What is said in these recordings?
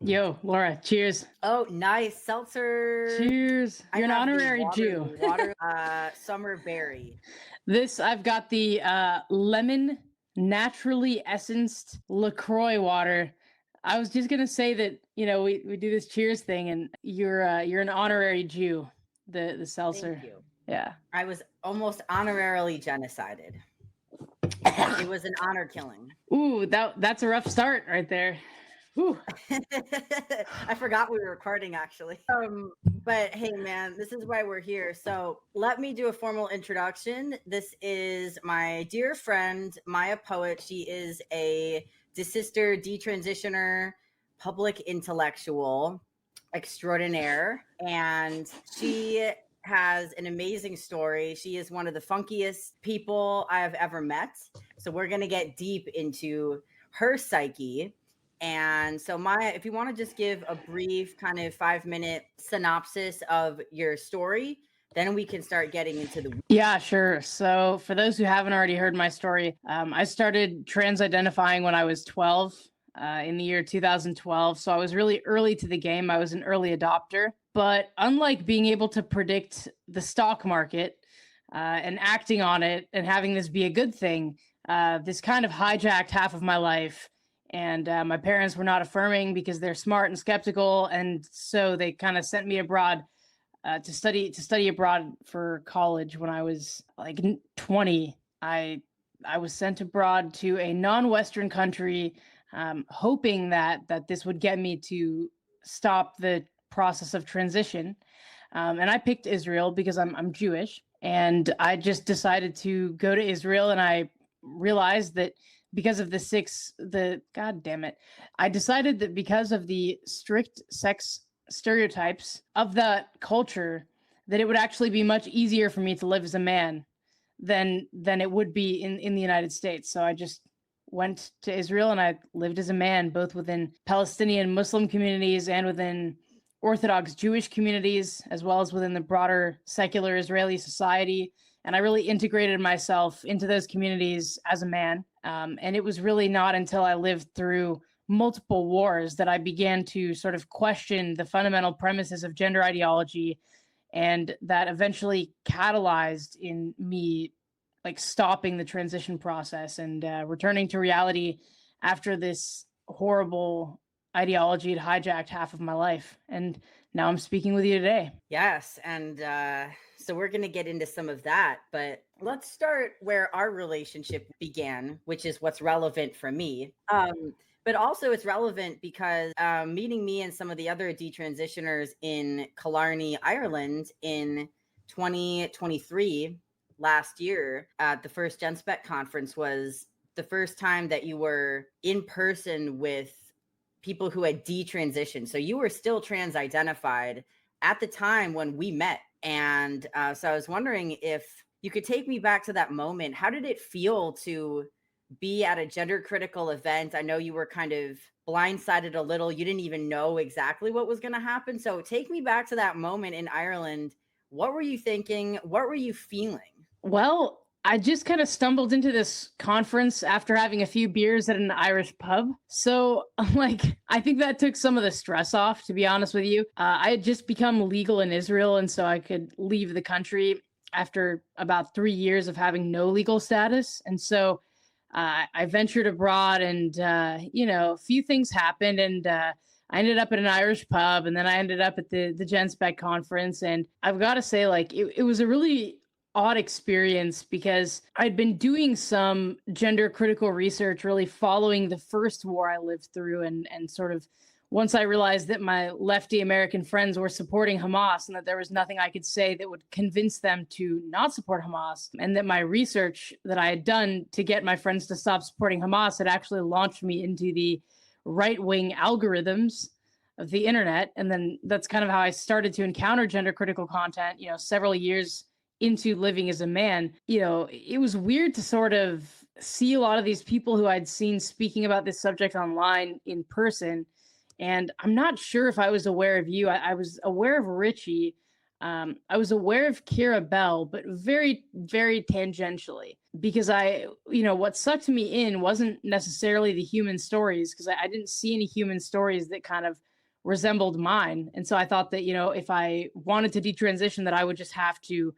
Yo, Laura, cheers. Oh, nice. Seltzer. Cheers. I You're an have the honorary Jew. summer berry. This, I've got the lemon naturally essenced LaCroix water. I was just gonna say that, we do this cheers thing and you're an honorary Jew, the Thank seltzer. you. Yeah. I was almost honorarily genocided. It was an honor killing. Ooh, that's a rough start right there. Whew. I forgot we were recording actually. But hey man, this is why we're here. So let me do a formal introduction. This is my dear friend, Maia Poet. She is a desister, detransitioner, public intellectual extraordinaire. And she has an amazing story. She is one of the funkiest people I have ever met. So we're going to get deep into her psyche. And so, Maia, if you want to just give a brief kind of 5-minute synopsis of your story, then we can start getting into the. Yeah, sure. So, for those who haven't already heard my story, I started trans identifying when I was 12 in the year 2012. So, I was really early to the game. I was an early adopter. But unlike being able to predict the stock market and acting on it and having this be a good thing, this kind of hijacked half of my life. And my parents were not affirming because they're smart and skeptical, and so they kind of sent me abroad to study abroad for college. When I was like 20, I was sent abroad to a non-Western country, hoping that this would get me to stop the process of transition. And I picked Israel because I'm Jewish, and I just decided to go to Israel, and I realized that because of God damn it, I decided that because of the strict sex stereotypes of that culture, that it would actually be much easier for me to live as a man than it would be in the United States. So I just went to Israel and I lived as a man, both within Palestinian Muslim communities and within Orthodox Jewish communities, as well as within the broader secular Israeli society. And I really integrated myself into those communities as a man. And it was really not until I lived through multiple wars that I began to sort of question the fundamental premises of gender ideology, and that eventually catalyzed in me like stopping the transition process and returning to reality after this horrible ideology had hijacked half of my life. And now I'm speaking with you today. Yes. And so we're going to get into some of that, but let's start where our relationship began, which is what's relevant for me. But also it's relevant because meeting me and some of the other detransitioners in Killarney, Ireland in 2023, last year at the first GenSpec conference, was the first time that you were in person with people who had detransitioned. So you were still trans identified at the time when we met. And so I was wondering if you could take me back to that moment. How did it feel to be at a gender critical event? I know you were kind of blindsided a little. You didn't even know exactly what was going to happen. So take me back to that moment in Ireland. What were you thinking? What were you feeling? Well, I just kind of stumbled into this conference after having a few beers at an Irish pub. So, I think that took some of the stress off, to be honest with you. I had just become legal in Israel, and so I could leave the country after about 3 years of having no legal status. And so I ventured abroad, and, a few things happened, and I ended up at an Irish pub, and then I ended up at the GenSpec conference. And I've got to say, it was a really odd experience because I'd been doing some gender critical research really following the first war I lived through, and sort of once I realized that my lefty American friends were supporting Hamas and that there was nothing I could say that would convince them to not support Hamas, and that my research that I had done to get my friends to stop supporting Hamas had actually launched me into the right-wing algorithms of the internet. And then that's kind of how I started to encounter gender critical content, several years into living as a man. It was weird to sort of see a lot of these people who I'd seen speaking about this subject online in person. And I'm not sure if I was aware of you. I was aware of Richie. I was aware of Kira Bell, but very, very tangentially, because what sucked me in wasn't necessarily the human stories, because I didn't see any human stories that kind of resembled mine. And so I thought that, if I wanted to detransition, that I would just have to,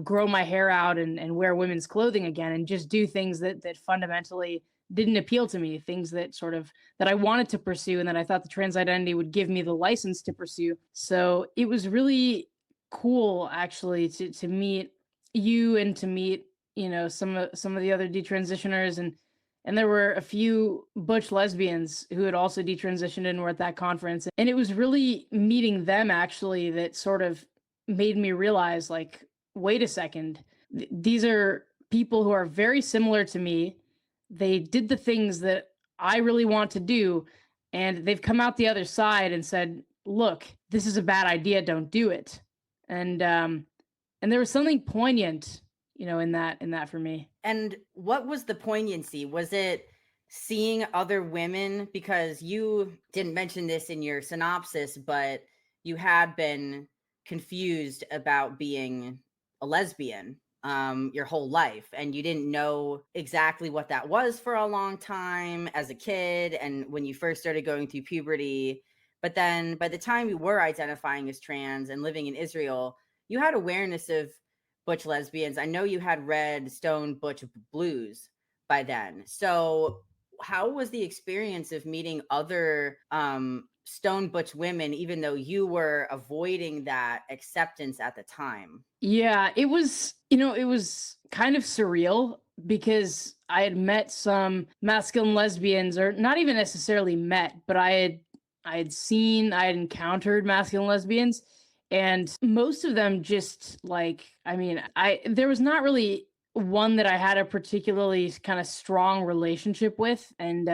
grow my hair out and wear women's clothing again and just do things that fundamentally didn't appeal to me, things that sort of that I wanted to pursue and that I thought the trans identity would give me the license to pursue. So it was really cool actually to meet you and to meet, some of the other detransitioners, and there were a few butch lesbians who had also detransitioned and were at that conference. And it was really meeting them actually that sort of made me realize, like, wait a second, these are people who are very similar to me. They did the things that I really want to do, and they've come out the other side and said, look, this is a bad idea, don't do it. And there was something poignant, in that for me. And what was the poignancy? Was it seeing other women? Because you didn't mention this in your synopsis, but you had been confused about being a lesbian your whole life, and you didn't know exactly what that was for a long time as a kid and when you first started going through puberty. But then by the time you were identifying as trans and living in Israel, you had awareness of butch lesbians. I know you had read Stone Butch Blues by then. So how was the experience of meeting other stone butch women, even though you were avoiding that acceptance at the time? Yeah, it was kind of surreal because I had met some masculine lesbians, or not even necessarily met, but I had encountered masculine lesbians, and most of them just like, I mean, there was not really one that I had a particularly kind of strong relationship with, and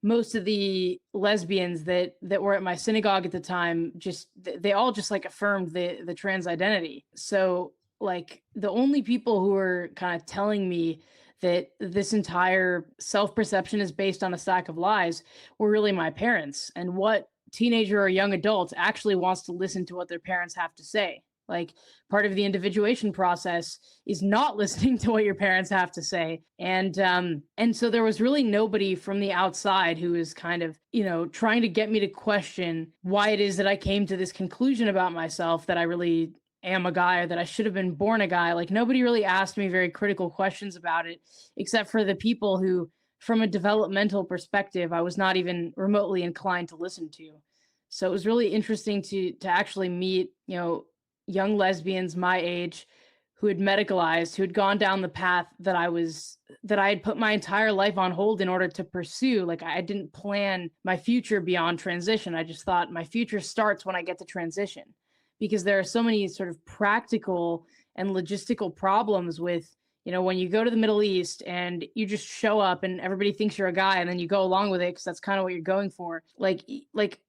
most of the lesbians that were at my synagogue at the time, just they all just like affirmed the trans identity. So like the only people who were kind of telling me that this entire self-perception is based on a stack of lies were really my parents. And what teenager or young adult actually wants to listen to what their parents have to say? Like, part of the individuation process is not listening to what your parents have to say. And so there was really nobody from the outside who was kind of, trying to get me to question why it is that I came to this conclusion about myself, that I really am a guy, or that I should have been born a guy. Like, nobody really asked me very critical questions about it, except for the people who, from a developmental perspective, I was not even remotely inclined to listen to. So it was really interesting to actually meet, young lesbians my age who had medicalized, who had gone down the path that I had put my entire life on hold in order to pursue. Like, I didn't plan my future beyond transition. I just thought my future starts when I get to transition, because there are so many sort of practical and logistical problems with, when you go to the Middle East and you just show up and everybody thinks you're a guy and then you go along with it because that's kind of what you're going for. Like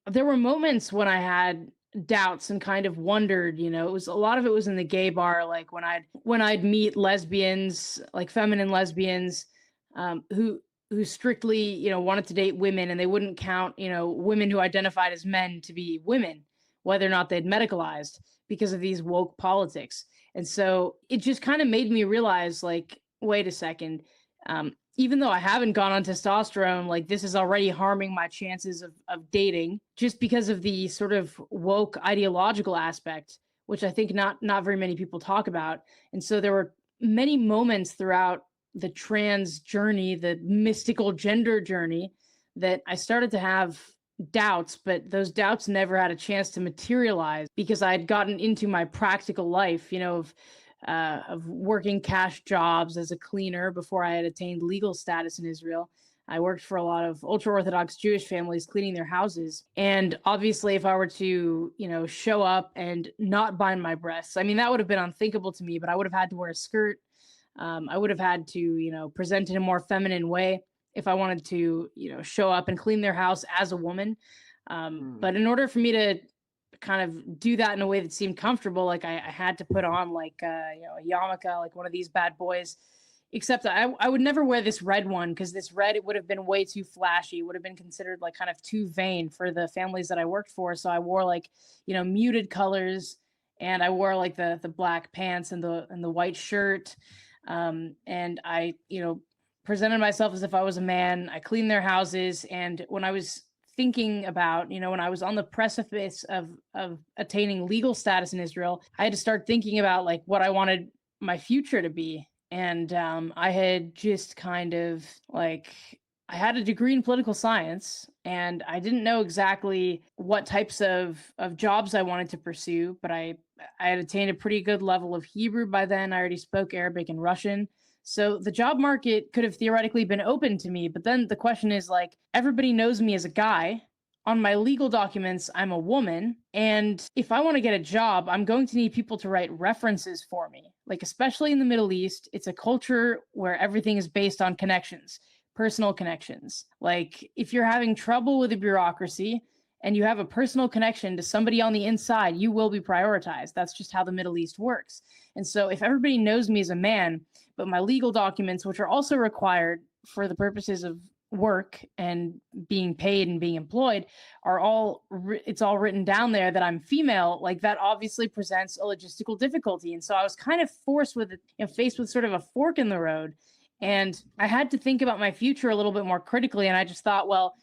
there were moments when I had doubts and kind of wondered, it was a lot of it was in the gay bar, like when I'd meet lesbians, like feminine lesbians, who strictly, wanted to date women, and they wouldn't count, women who identified as men to be women, whether or not they'd medicalized, because of these woke politics. And so it just kind of made me realize, like, wait a second, even though I haven't gone on testosterone, like, this is already harming my chances of dating, just because of the sort of woke ideological aspect, which I think not very many people talk about. And so there were many moments throughout the trans journey, the mystical gender journey, that I started to have doubts, but those doubts never had a chance to materialize because I had gotten into my practical life, of working cash jobs as a cleaner before I had attained legal status in Israel. I worked for a lot of ultra Orthodox Jewish families cleaning their houses. And obviously, if I were to, show up and not bind my breasts, I mean, that would have been unthinkable to me, but I would have had to wear a skirt. I would have had to, present in a more feminine way if I wanted to, show up and clean their house as a woman. But in order for me to kind of do that in a way that seemed comfortable, like I had to put on like, a yarmulke, like one of these bad boys, except I would never wear this red one, because this red, it would have been way too flashy. It would have been considered like kind of too vain for the families that I worked for. So I wore like, muted colors, and I wore like the black pants and the white shirt. And I, presented myself as if I was a man. I cleaned their houses. And when I was thinking about, when I was on the precipice of attaining legal status in Israel, I had to start thinking about like what I wanted my future to be. And I had just kind of like, I had a degree in political science, and I didn't know exactly what types of jobs I wanted to pursue, but I had attained a pretty good level of Hebrew by then. I already spoke Arabic and Russian. So the job market could have theoretically been open to me. But then the question is like, everybody knows me as a guy. On my legal documents, I'm a woman. And if I want to get a job, I'm going to need people to write references for me. Like, especially in the Middle East, it's a culture where everything is based on connections, personal connections. Like, if you're having trouble with the bureaucracy and you have a personal connection to somebody on the inside, you will be prioritized. That's just how the Middle East works. And so if everybody knows me as a man, but my legal documents, which are also required for the purposes of work and being paid and being employed, are all it's all written down there that I'm female, like that obviously presents a logistical difficulty. And so I was kind of faced with sort of a fork in the road, and I had to think about my future a little bit more critically. And I just thought, well,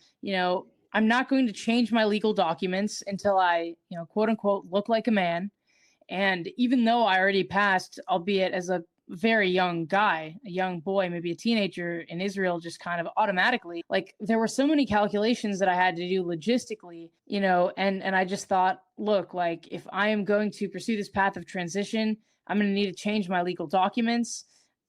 I'm not going to change my legal documents until I, quote unquote, look like a man. And even though I already passed, albeit as a very young guy, a young boy, maybe a teenager in Israel, just kind of automatically, like there were so many calculations that I had to do logistically, and I just thought, look, like if I am going to pursue this path of transition, I'm going to need to change my legal documents.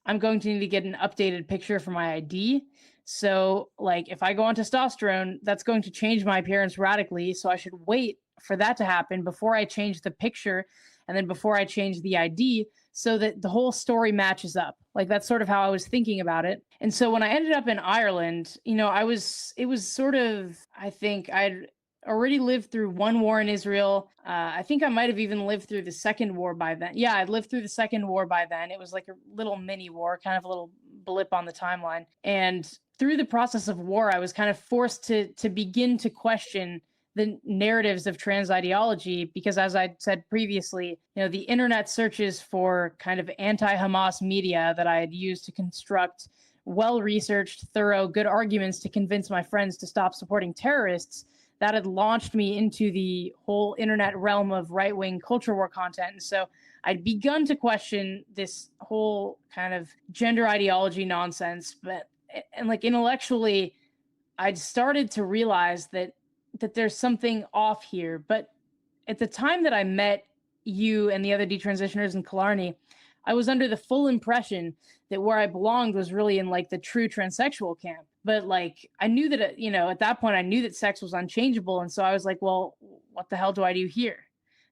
I'm going to need to get an updated picture for my ID. So like if I go on testosterone, that's going to change my appearance radically. So I should wait for that to happen before I change the picture, and then before I change the ID, so that the whole story matches up. Like that's sort of how I was thinking about it. And so when I ended up in Ireland, it was sort of, I think I'd already lived through one war in Israel. I think I might have even lived through the second war by then. Yeah, I'd lived through the second war by then. It was like a little mini war, kind of a little blip on the timeline. And through the process of war, I was kind of forced to begin to question the narratives of trans ideology, because as I said previously, the internet searches for kind of anti-Hamas media that I had used to construct well-researched, thorough, good arguments to convince my friends to stop supporting terrorists, that had launched me into the whole internet realm of right-wing culture war content. And so I'd begun to question this whole kind of gender ideology nonsense, and like intellectually, I'd started to realize that there's something off here. But at the time that I met you and the other detransitioners in Killarney, I was under the full impression that where I belonged was really in like the true transsexual camp. But like, I knew that, at that point, I knew that sex was unchangeable. And so I was like, well, what the hell do I do here?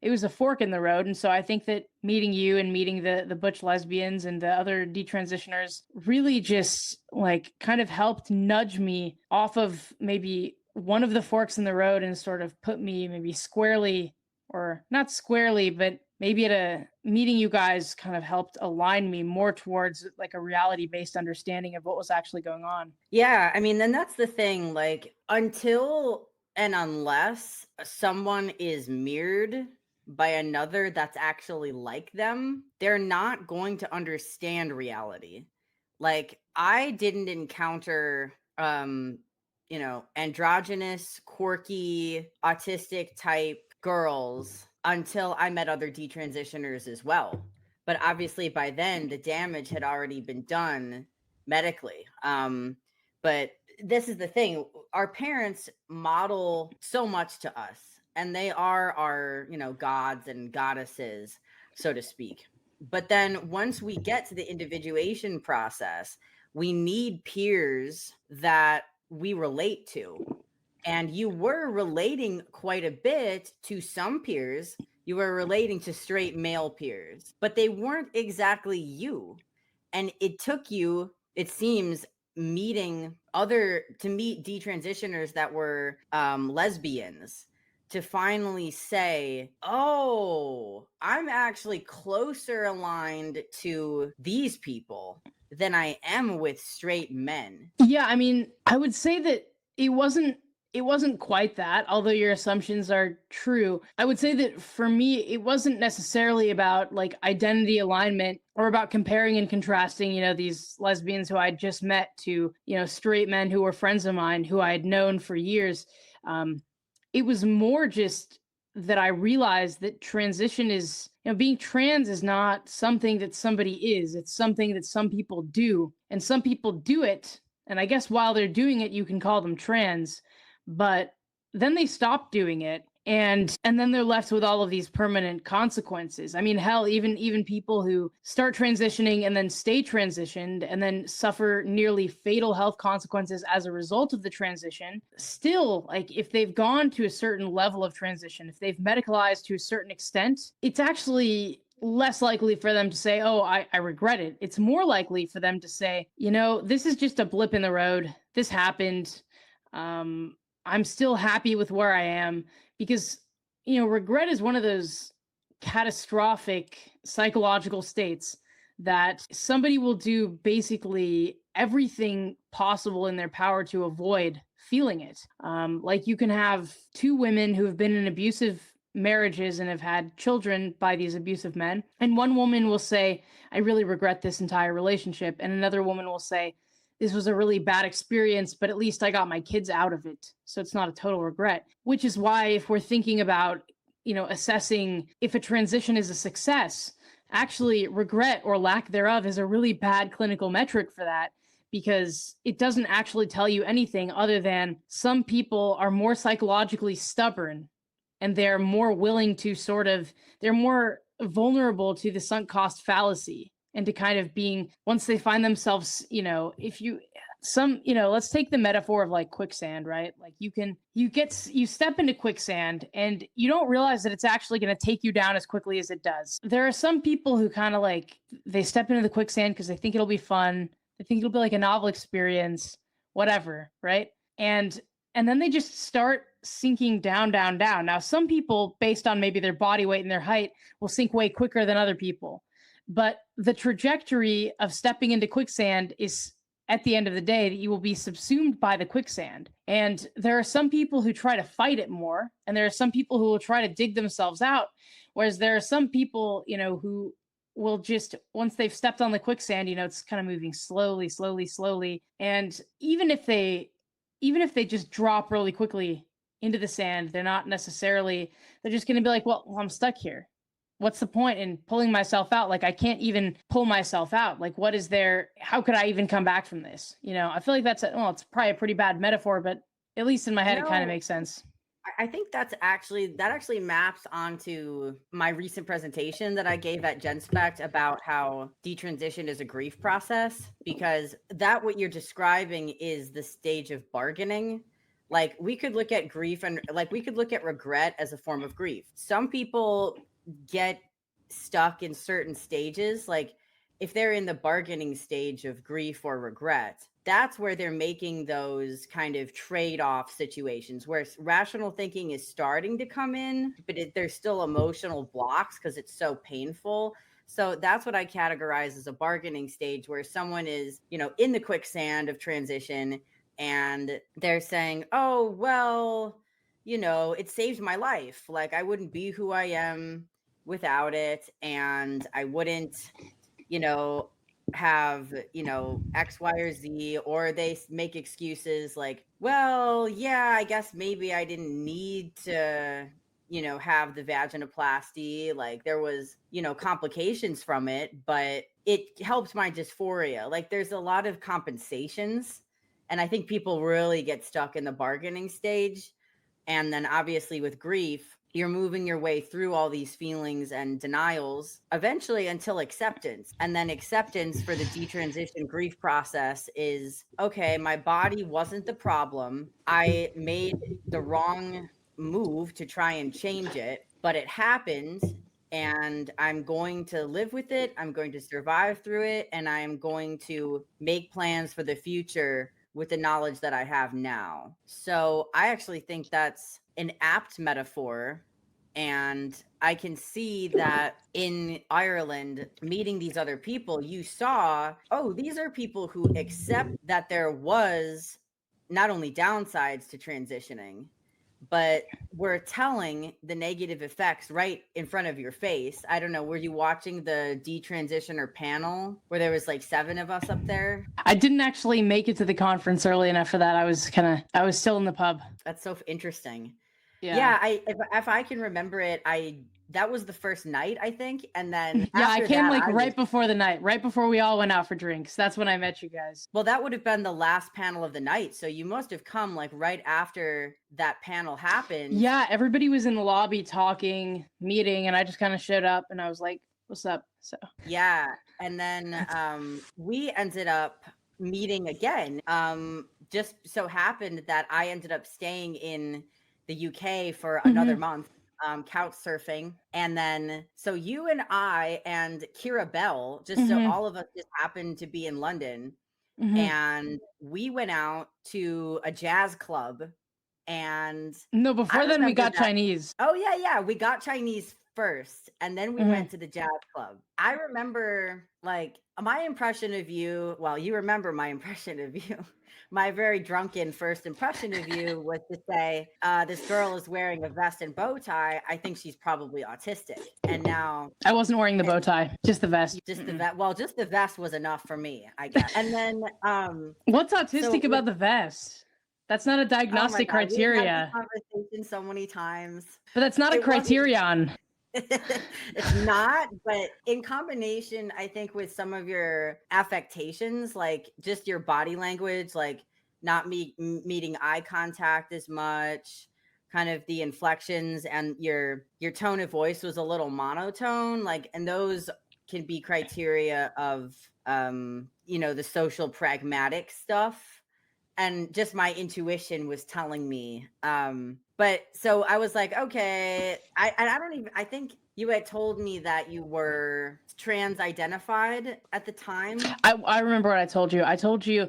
It was a fork in the road. And so I think that meeting you and meeting the butch lesbians and the other detransitioners really just like kind of helped nudge me off of maybe one of the forks in the road and sort of put me maybe squarely, or not squarely, but maybe at a meeting you guys kind of helped align me more towards like a reality-based understanding of what was actually going on. Yeah, I mean, then that's the thing, like until and unless someone is mirrored by another that's actually like them, they're not going to understand reality. Like I didn't encounter androgynous, quirky, autistic type girls until I met other detransitioners as well. But obviously by then the damage had already been done medically. But this is the thing, our parents model so much to us, and they are our, gods and goddesses, so to speak. But then once we get to the individuation process, we need peers that we relate to. And you were relating quite a bit to some peers. You were relating to straight male peers, but they weren't exactly you. And it took you, it seems, meet detransitioners that were lesbians to finally say, oh, I'm actually closer aligned to these people than I am with straight men. Yeah, I mean, I would say that it wasn't quite that, although your assumptions are true. I would say that for me, it wasn't necessarily about like identity alignment or about comparing and contrasting, these lesbians who I'd just met to, straight men who were friends of mine who I had known for years. It was more just that I realized that transition is, being trans is not something that somebody is. It's something that some people do. And some people do it. And I guess while they're doing it, you can call them trans. But then they stop doing it. And then they're left with all of these permanent consequences. I mean, hell, even people who start transitioning and then stay transitioned and then suffer nearly fatal health consequences as a result of the transition, still, like, if they've gone to a certain level of transition, if they've medicalized to a certain extent, it's actually less likely for them to say, oh, I regret it. It's more likely for them to say, this is just a blip in the road. This happened. I'm still happy with where I am. Because, regret is one of those catastrophic psychological states that somebody will do basically everything possible in their power to avoid feeling it. Like, you can have two women who have been in abusive marriages and have had children by these abusive men. And one woman will say, I really regret this entire relationship. And another woman will say, this was a really bad experience, but at least I got my kids out of it. So it's not a total regret, which is why if we're thinking about, assessing if a transition is a success, actually regret or lack thereof is a really bad clinical metric for that, because it doesn't actually tell you anything other than some people are more psychologically stubborn and they're more willing to they're more vulnerable to the sunk cost fallacy and to kind of being, once they find themselves, let's take the metaphor of like quicksand, right? Like you step into quicksand and you don't realize that it's actually going to take you down as quickly as it does. There are some people who kind of like, they step into the quicksand because they think it'll be fun. They think it'll be like a novel experience, whatever, right? And then they just start sinking down, down, down. Now, some people, based on maybe their body weight and their height, will sink way quicker than other people. But the trajectory of stepping into quicksand is, at the end of the day, that you will be subsumed by the quicksand. And there are some people who try to fight it more, and there are some people who will try to dig themselves out. Whereas there are some people, who will just, once they've stepped on the quicksand, it's kind of moving slowly, slowly, slowly. And even if they just drop really quickly into the sand, they're just going to be like, well, I'm stuck here. What's the point in pulling myself out? Like, I can't even pull myself out. Like, how could I even come back from this? I feel like it's probably a pretty bad metaphor, but at least in my head, it kind of makes sense. I think that actually maps onto my recent presentation that I gave at GenSpect about how detransition is a grief process, because what you're describing is the stage of bargaining. Like, we could look at grief and we could look at regret as a form of grief. Some people get stuck in certain stages. Like, if they're in the bargaining stage of grief or regret, that's where they're making those kind of trade-off situations where rational thinking is starting to come in, but there's still emotional blocks because it's so painful. So that's what I categorize as a bargaining stage, where someone is, in the quicksand of transition and they're saying, oh, well, it saved my life. Like, I wouldn't be who I am without it. And I wouldn't, have, X, Y, or Z, or they make excuses like, well, yeah, I guess maybe I didn't need to, have the vaginoplasty. Like, there was, complications from it, but it helped my dysphoria. Like, there's a lot of compensations. And I think people really get stuck in the bargaining stage. And then obviously with grief, you're moving your way through all these feelings and denials eventually until acceptance. And then acceptance for the detransition grief process is, okay, my body wasn't the problem. I made the wrong move to try and change it, but it happened. And I'm going to live with it. I'm going to survive through it. And I'm going to make plans for the future with the knowledge that I have now. So I actually think that's an apt metaphor. And I can see that in Ireland, meeting these other people, you saw, oh, these are people who accept that there was not only downsides to transitioning, but we're telling the negative effects right in front of your face. I don't know. Were you watching the detransitioner panel where there was like 7 of us up there? I didn't actually make it to the conference early enough for that. I was still in the pub. That's so interesting. Yeah. Yeah, if I can remember it, that was the first night, I think, and then Yeah, I after came that, like I right was, before the night, right before we all went out for drinks. That's when I met you guys. well, that would have been the last panel of the night, so you must have come like right after that panel happened. Yeah, everybody was in the lobby talking, meeting, and I just kind of showed up and I was like, "What's up?" So Yeah, and then we ended up meeting again. Just so happened that I ended up staying in the UK for another month, couch surfing. And then so you and I and Kira Bell, just so all of us just happened to be in London, and we went out to a jazz club. And no, before then we got Chinese. Oh yeah, we got Chinese first, and then we went to the jazz club. I remember like my impression of you. Well, you remember my impression of you. My very drunken first impression of you was to say, "This girl is wearing a vest and bow tie. I think she's probably autistic." And now I wasn't wearing the bow tie, just the vest. Just the vest. Well, just the vest was enough for me, I guess. And then, what's autistic about the vest? That's not a diagnostic criteria. We've had this conversation so many times, but that's not a criterion. It's not, but in combination, I think with some of your affectations, like just your body language, like not meeting eye contact as much, kind of the inflections, and your tone of voice was a little monotone, like, and those can be criteria of the social pragmatic stuff. And just my intuition was telling me. But so I was like, okay, I think you had told me that you were trans identified at the time. I remember what I told you. I told you,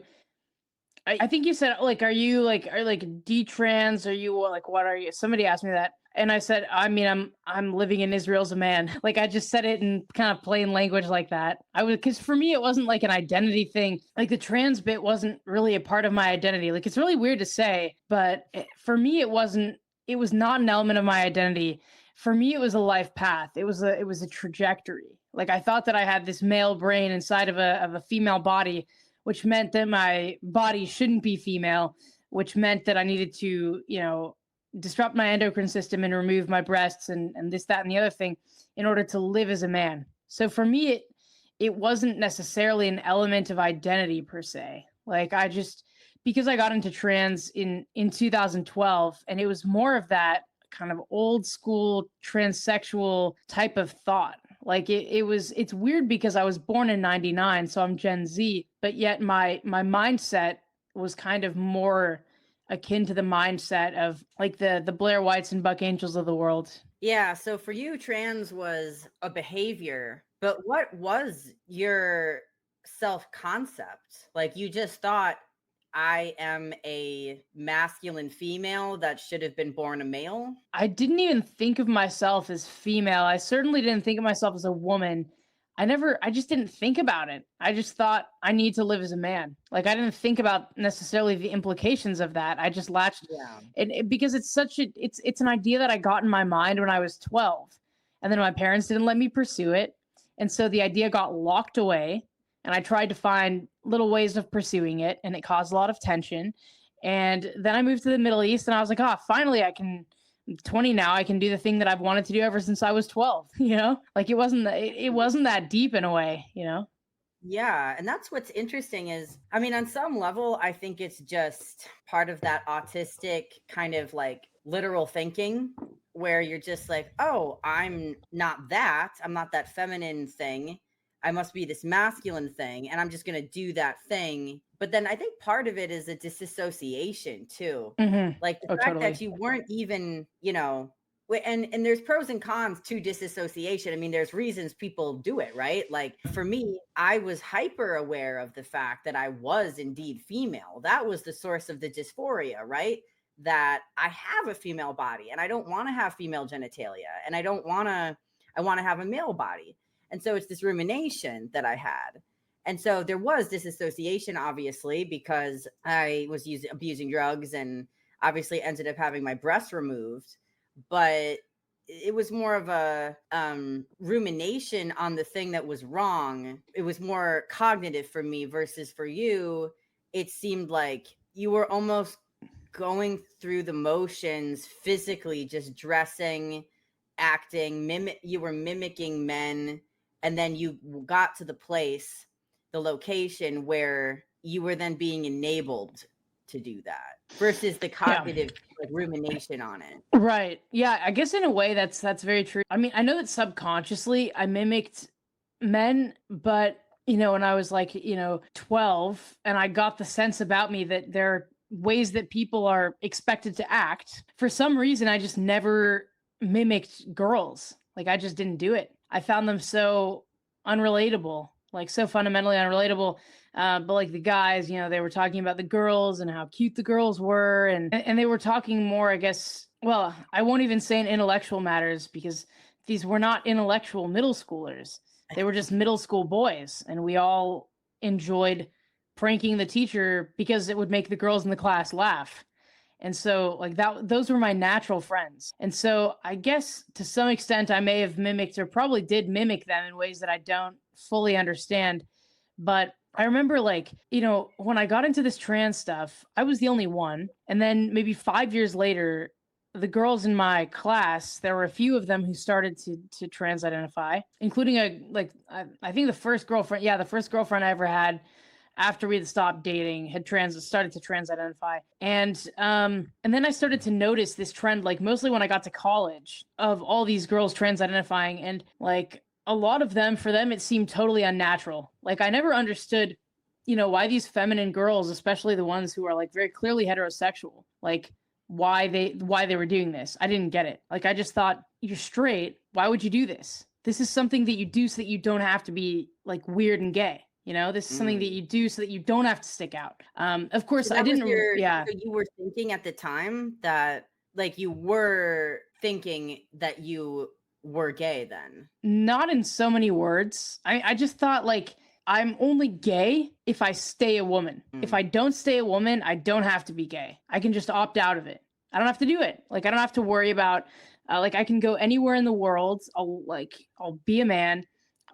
I think you said, like, are you detrans? Are you like, what are you? Somebody asked me that. And I said, I mean, I'm living in Israel as a man. Like, I just said it in kind of plain language like that. Because for me, it wasn't like an identity thing. Like the trans bit wasn't really a part of my identity. Like, it's really weird to say, but for me, it wasn't. It was not an element of my identity. For me, it was a life path. It was a trajectory. Like, I thought that I had this male brain inside of a female body, which meant that my body shouldn't be female, which meant that I needed to, disrupt my endocrine system and remove my breasts and this, that, and the other thing in order to live as a man. So for me, it wasn't necessarily an element of identity per se. Like because I got into trans in 2012, and it was more of that kind of old school transsexual type of thought. Like it's weird because I was born in 99, so I'm Gen Z, but yet my mindset was kind of more akin to the mindset of like the Blair Whites and Buck Angels of the world. Yeah. So for you, trans was a behavior, but what was your self-concept? Like you just thought, I am a masculine female that should have been born a male? I didn't even think of myself as female. I certainly didn't think of myself as a woman. I just didn't think about it. I just thought I need to live as a man. Like I didn't think about necessarily the implications of that. I just latched, because it's an idea that I got in my mind when I was 12, and then my parents didn't let me pursue it. And so the idea got locked away, and I tried to find little ways of pursuing it, and it caused a lot of tension. And then I moved to the Middle East, and I was like, finally I'm 20 now. I can do the thing that I've wanted to do ever since I was 12, like it wasn't that deep in a way, Yeah. And that's what's interesting is, I mean, on some level, I think it's just part of that autistic kind of like literal thinking where you're just like, oh, I'm not that feminine thing. I must be this masculine thing, and I'm just going to do that thing. But then I think part of it is a disassociation too. Like the fact that you weren't even, and there's pros and cons to disassociation. I mean, there's reasons people do it, right? Like for me, I was hyper aware of the fact that I was indeed female. That was the source of the dysphoria, right? That I have a female body and I don't want to have female genitalia, and I want to have a male body. And so it's this rumination that I had. And so there was disassociation, obviously, because I was abusing drugs, and obviously ended up having my breast removed, but it was more of a rumination on the thing that was wrong. It was more cognitive for me versus for you. It seemed like you were almost going through the motions physically, just dressing, acting, you were mimicking men, and then you got to the location where you were then being enabled to do that versus the cognitive like, rumination on it. Right. Yeah, I guess in a way that's very true. I mean, I know that subconsciously I mimicked men, but when I was like, 12 and I got the sense about me that there are ways that people are expected to act. For some reason, I just never mimicked girls. Like I just didn't do it. I found them so unrelatable, like so fundamentally unrelatable. But like the guys, they were talking about the girls and how cute the girls were, and they were talking more, I guess. Well, I won't even say in intellectual matters because these were not intellectual middle schoolers. They were just middle school boys, and we all enjoyed pranking the teacher because it would make the girls in the class laugh. And so like those were my natural friends. And so I guess to some extent I may have mimicked or probably did mimic them in ways that I don't fully understand. But I remember like, when I got into this trans stuff, I was the only one. And then maybe 5 years later, the girls in my class, there were a few of them who started to trans identify, including I think the first girlfriend I ever had after we had stopped dating had started to trans identify. And then I started to notice this trend, like mostly when I got to college, of all these girls trans identifying, and like a lot of them, for them it seemed totally unnatural. Like I never understood why these feminine girls, especially the ones who are like very clearly heterosexual, like why they were doing this. I didn't get it. Like I just thought, you're straight, why would you do this? This is something that you do so that you don't have to be like weird and gay. This is something that you do so that you don't have to stick out. Of course, So I didn't. So you were thinking at the time that, like, you were thinking that you were gay then? Not in so many words. I just thought, like, I'm only gay if I stay a woman. If I don't stay a woman, I don't have to be gay. I can just opt out of it. I don't have to do it. Like, I don't have to worry about, like, I can go anywhere in the world. I'll be a man.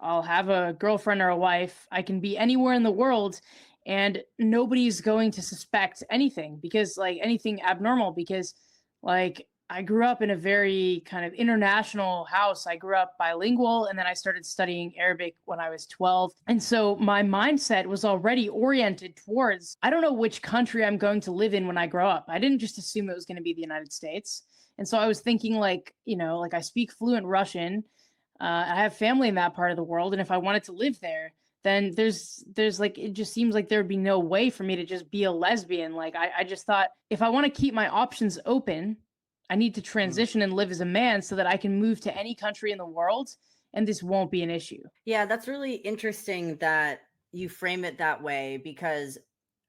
I'll have a girlfriend or a wife. I can be anywhere in the world and nobody's going to suspect anything because like anything abnormal, because like I grew up in a very kind of international house. I grew up bilingual, and then I started studying Arabic when I was 12. And so my mindset was already oriented towards, I don't know which country I'm going to live in when I grow up. I didn't just assume it was going to be the United States. And so I was thinking like, like I speak fluent Russian. I have family in that part of the world, and if I wanted to live there, then there's like, it just seems like there'd be no way for me to just be a lesbian. Like I just thought, if I want to keep my options open, I need to transition and live as a man so that I can move to any country in the world and this won't be an issue. Yeah, that's really interesting that you frame it that way, because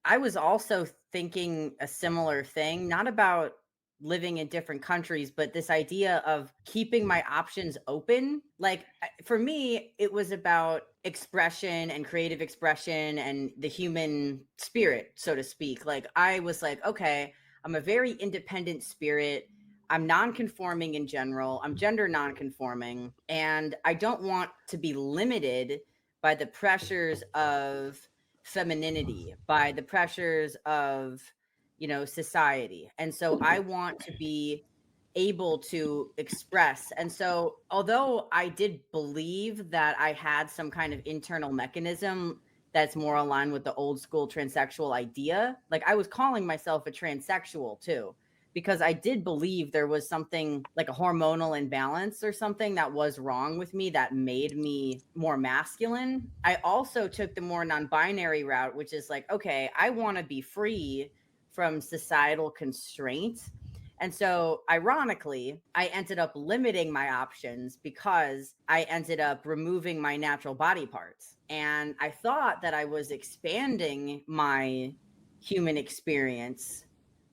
I was also thinking a similar thing, not about living in different countries, but this idea of keeping my options open. Like for me, it was about expression and creative expression and the human spirit, so to speak. Like I was like, okay, I'm a very independent spirit. I'm non-conforming in general. I'm gender non-conforming, and I don't want to be limited by the pressures of femininity, by the pressures of society. And so I want to be able to express. And so although I did believe that I had some kind of internal mechanism that's more aligned with the old school transsexual idea, like I was calling myself a transsexual too, because I did believe there was something like a hormonal imbalance or something that was wrong with me that made me more masculine. I also took the more non-binary route, which is like, okay, I want to be free from societal constraints. And so ironically, I ended up limiting my options because I ended up removing my natural body parts. And I thought that I was expanding my human experience,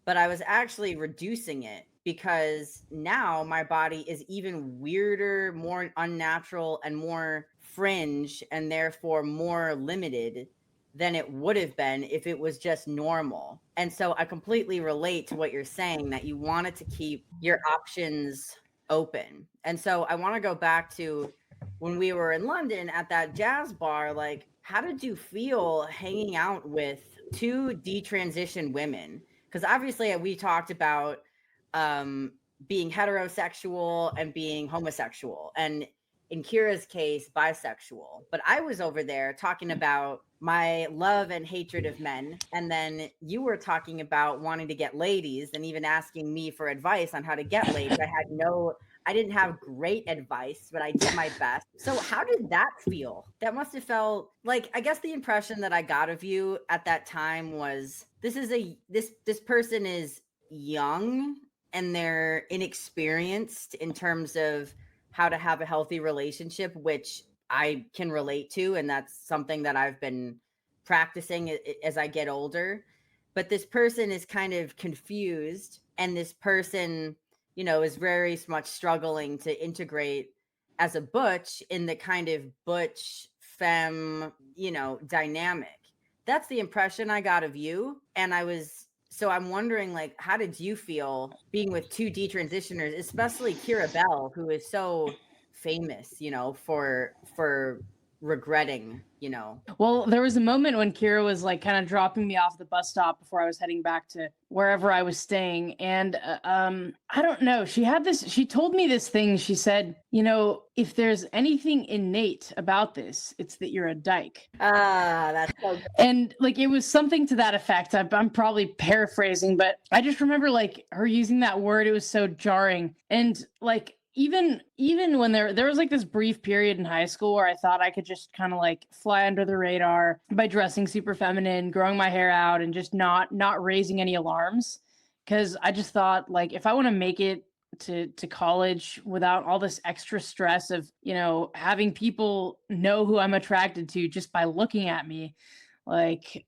but I was actually reducing it, because now my body is even weirder, more unnatural, and more fringe, and therefore more limited than it would have been if it was just normal. And so I completely relate to what you're saying, that you wanted to keep your options open. And so I want to go back to when we were in London at that jazz bar. Like, how did you feel hanging out with two detransition women? Because obviously we talked about being heterosexual and being homosexual, and in Kira's case, bisexual. But I was over there talking about my love and hatred of men. And then you were talking about wanting to get ladies and even asking me for advice on how to get ladies. I didn't have great advice, but I did my best. So how did that feel? That must have felt like, I guess the impression that I got of you at that time was this person is young and they're inexperienced in terms of how to have a healthy relationship, which I can relate to. And that's something that I've been practicing as I get older. But this person is kind of confused, and this person, is very much struggling to integrate as a butch in the kind of butch femme, dynamic. That's the impression I got of you. And so I'm wondering, like, how did you feel being with two detransitioners, especially Kira Bell, who is so famous, for regretting, Well, there was a moment when Kira was like kind of dropping me off the bus stop before I was heading back to wherever I was staying. And I don't know. She told me this thing. She said, if there's anything innate about this, it's that you're a dyke. That's so good. And like, it was something to that effect. I'm probably paraphrasing, but I just remember like her using that word. It was so jarring. And like, even when there was like this brief period in high school where I thought I could just kind of like fly under the radar by dressing super feminine, growing my hair out, and just not raising any alarms, because I just thought, like, if I want to make it to college without all this extra stress of having people know who I'm attracted to just by looking at me, like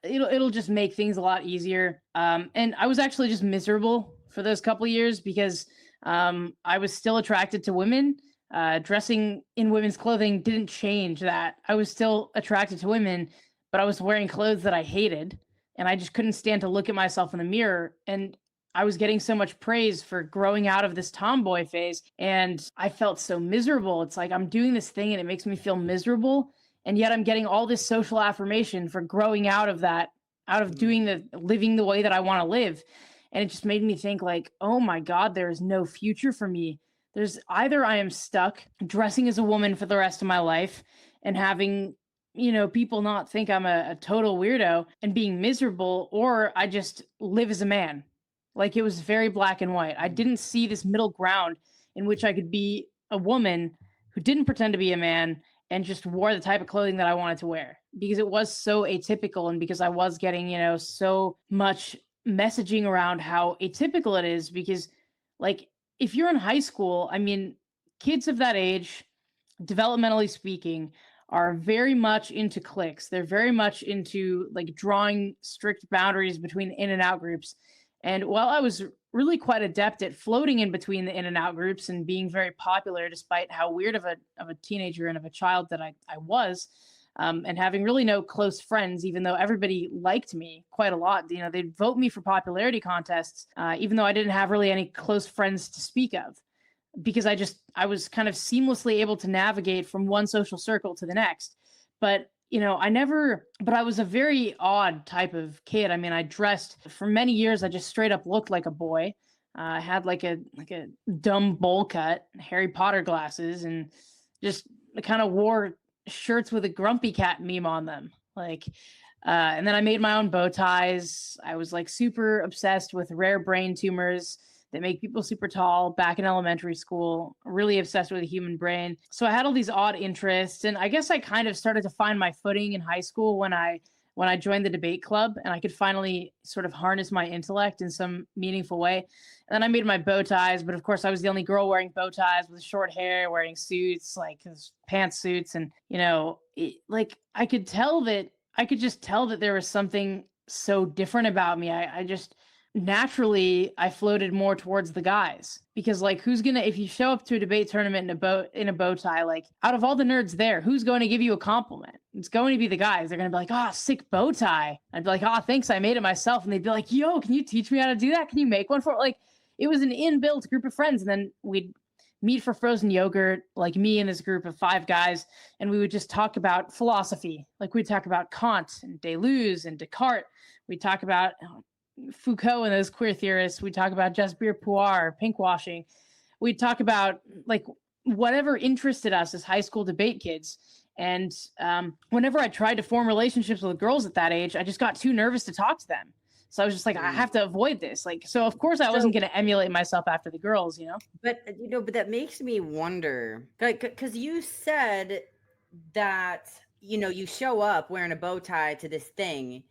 it'll just make things a lot easier. And I was actually just miserable for those couple years because I was still attracted to women. Dressing in women's clothing didn't change that. I was still attracted to women, but I was wearing clothes that I hated, and I just couldn't stand to look at myself in the mirror. And I was getting so much praise for growing out of this tomboy phase, and I felt so miserable. It's like I'm doing this thing and it makes me feel miserable, and yet I'm getting all this social affirmation for growing out of that, out of living the way that I want to live. And it just made me think, like, oh my God, there is no future for me. There's either I am stuck dressing as a woman for the rest of my life and having, people not think I'm a total weirdo and being miserable, or I just live as a man. Like, it was very black and white. I didn't see this middle ground in which I could be a woman who didn't pretend to be a man and just wore the type of clothing that I wanted to wear, because it was so atypical, and because I was getting, so much messaging around how atypical it is. Because, like, if you're in high school, I mean, kids of that age, developmentally speaking, are very much into cliques. They're very much into like drawing strict boundaries between the in and out groups. And while I was really quite adept at floating in between the in and out groups and being very popular, despite how weird of a teenager and of a child that I was, and having really no close friends, even though everybody liked me quite a lot. They'd vote me for popularity contests, even though I didn't have really any close friends to speak of, because I was kind of seamlessly able to navigate from one social circle to the next. But I was a very odd type of kid. I mean, I dressed for many years. I just straight up looked like a boy. I had like a dumb bowl cut, Harry Potter glasses, and just kind of wore shirts with a grumpy cat meme on them. And then I made my own bow ties. I was like super obsessed with rare brain tumors that make people super tall back in elementary school, really obsessed with the human brain. So I had all these odd interests, and I guess I kind of started to find my footing in high school when I joined the debate club, and I could finally sort of harness my intellect in some meaningful way. And then I made my bow ties, but of course I was the only girl wearing bow ties with short hair, wearing suits, like pantsuits. And, I could just tell that there was something so different about me. I just, naturally I floated more towards the guys, because like, who's gonna, if you show up to a debate tournament in a bow tie, like, out of all the nerds there, who's going to give you a compliment? It's going to be the guys. They're gonna be like, oh, sick bow tie. I'd be like, oh, thanks, I made it myself. And they'd be like, yo, can you teach me how to do that? Can you make one for it? Like, it was an inbuilt group of friends. And then we'd meet for frozen yogurt, like me and this group of 5 guys, and we would just talk about philosophy. Like, we'd talk about Kant and Deleuze and Descartes. We'd talk about Foucault and those queer theorists. We talk about Jasbir Puar, pinkwashing. We talk about like whatever interested us as high school debate kids. And whenever I tried to form relationships with girls at that age, I just got too nervous to talk to them. So I was just like, I have to avoid this. Like, so of course I wasn't going to emulate myself after the girls, you know? But, but that makes me wonder, because you said that, you show up wearing a bow tie to this thing,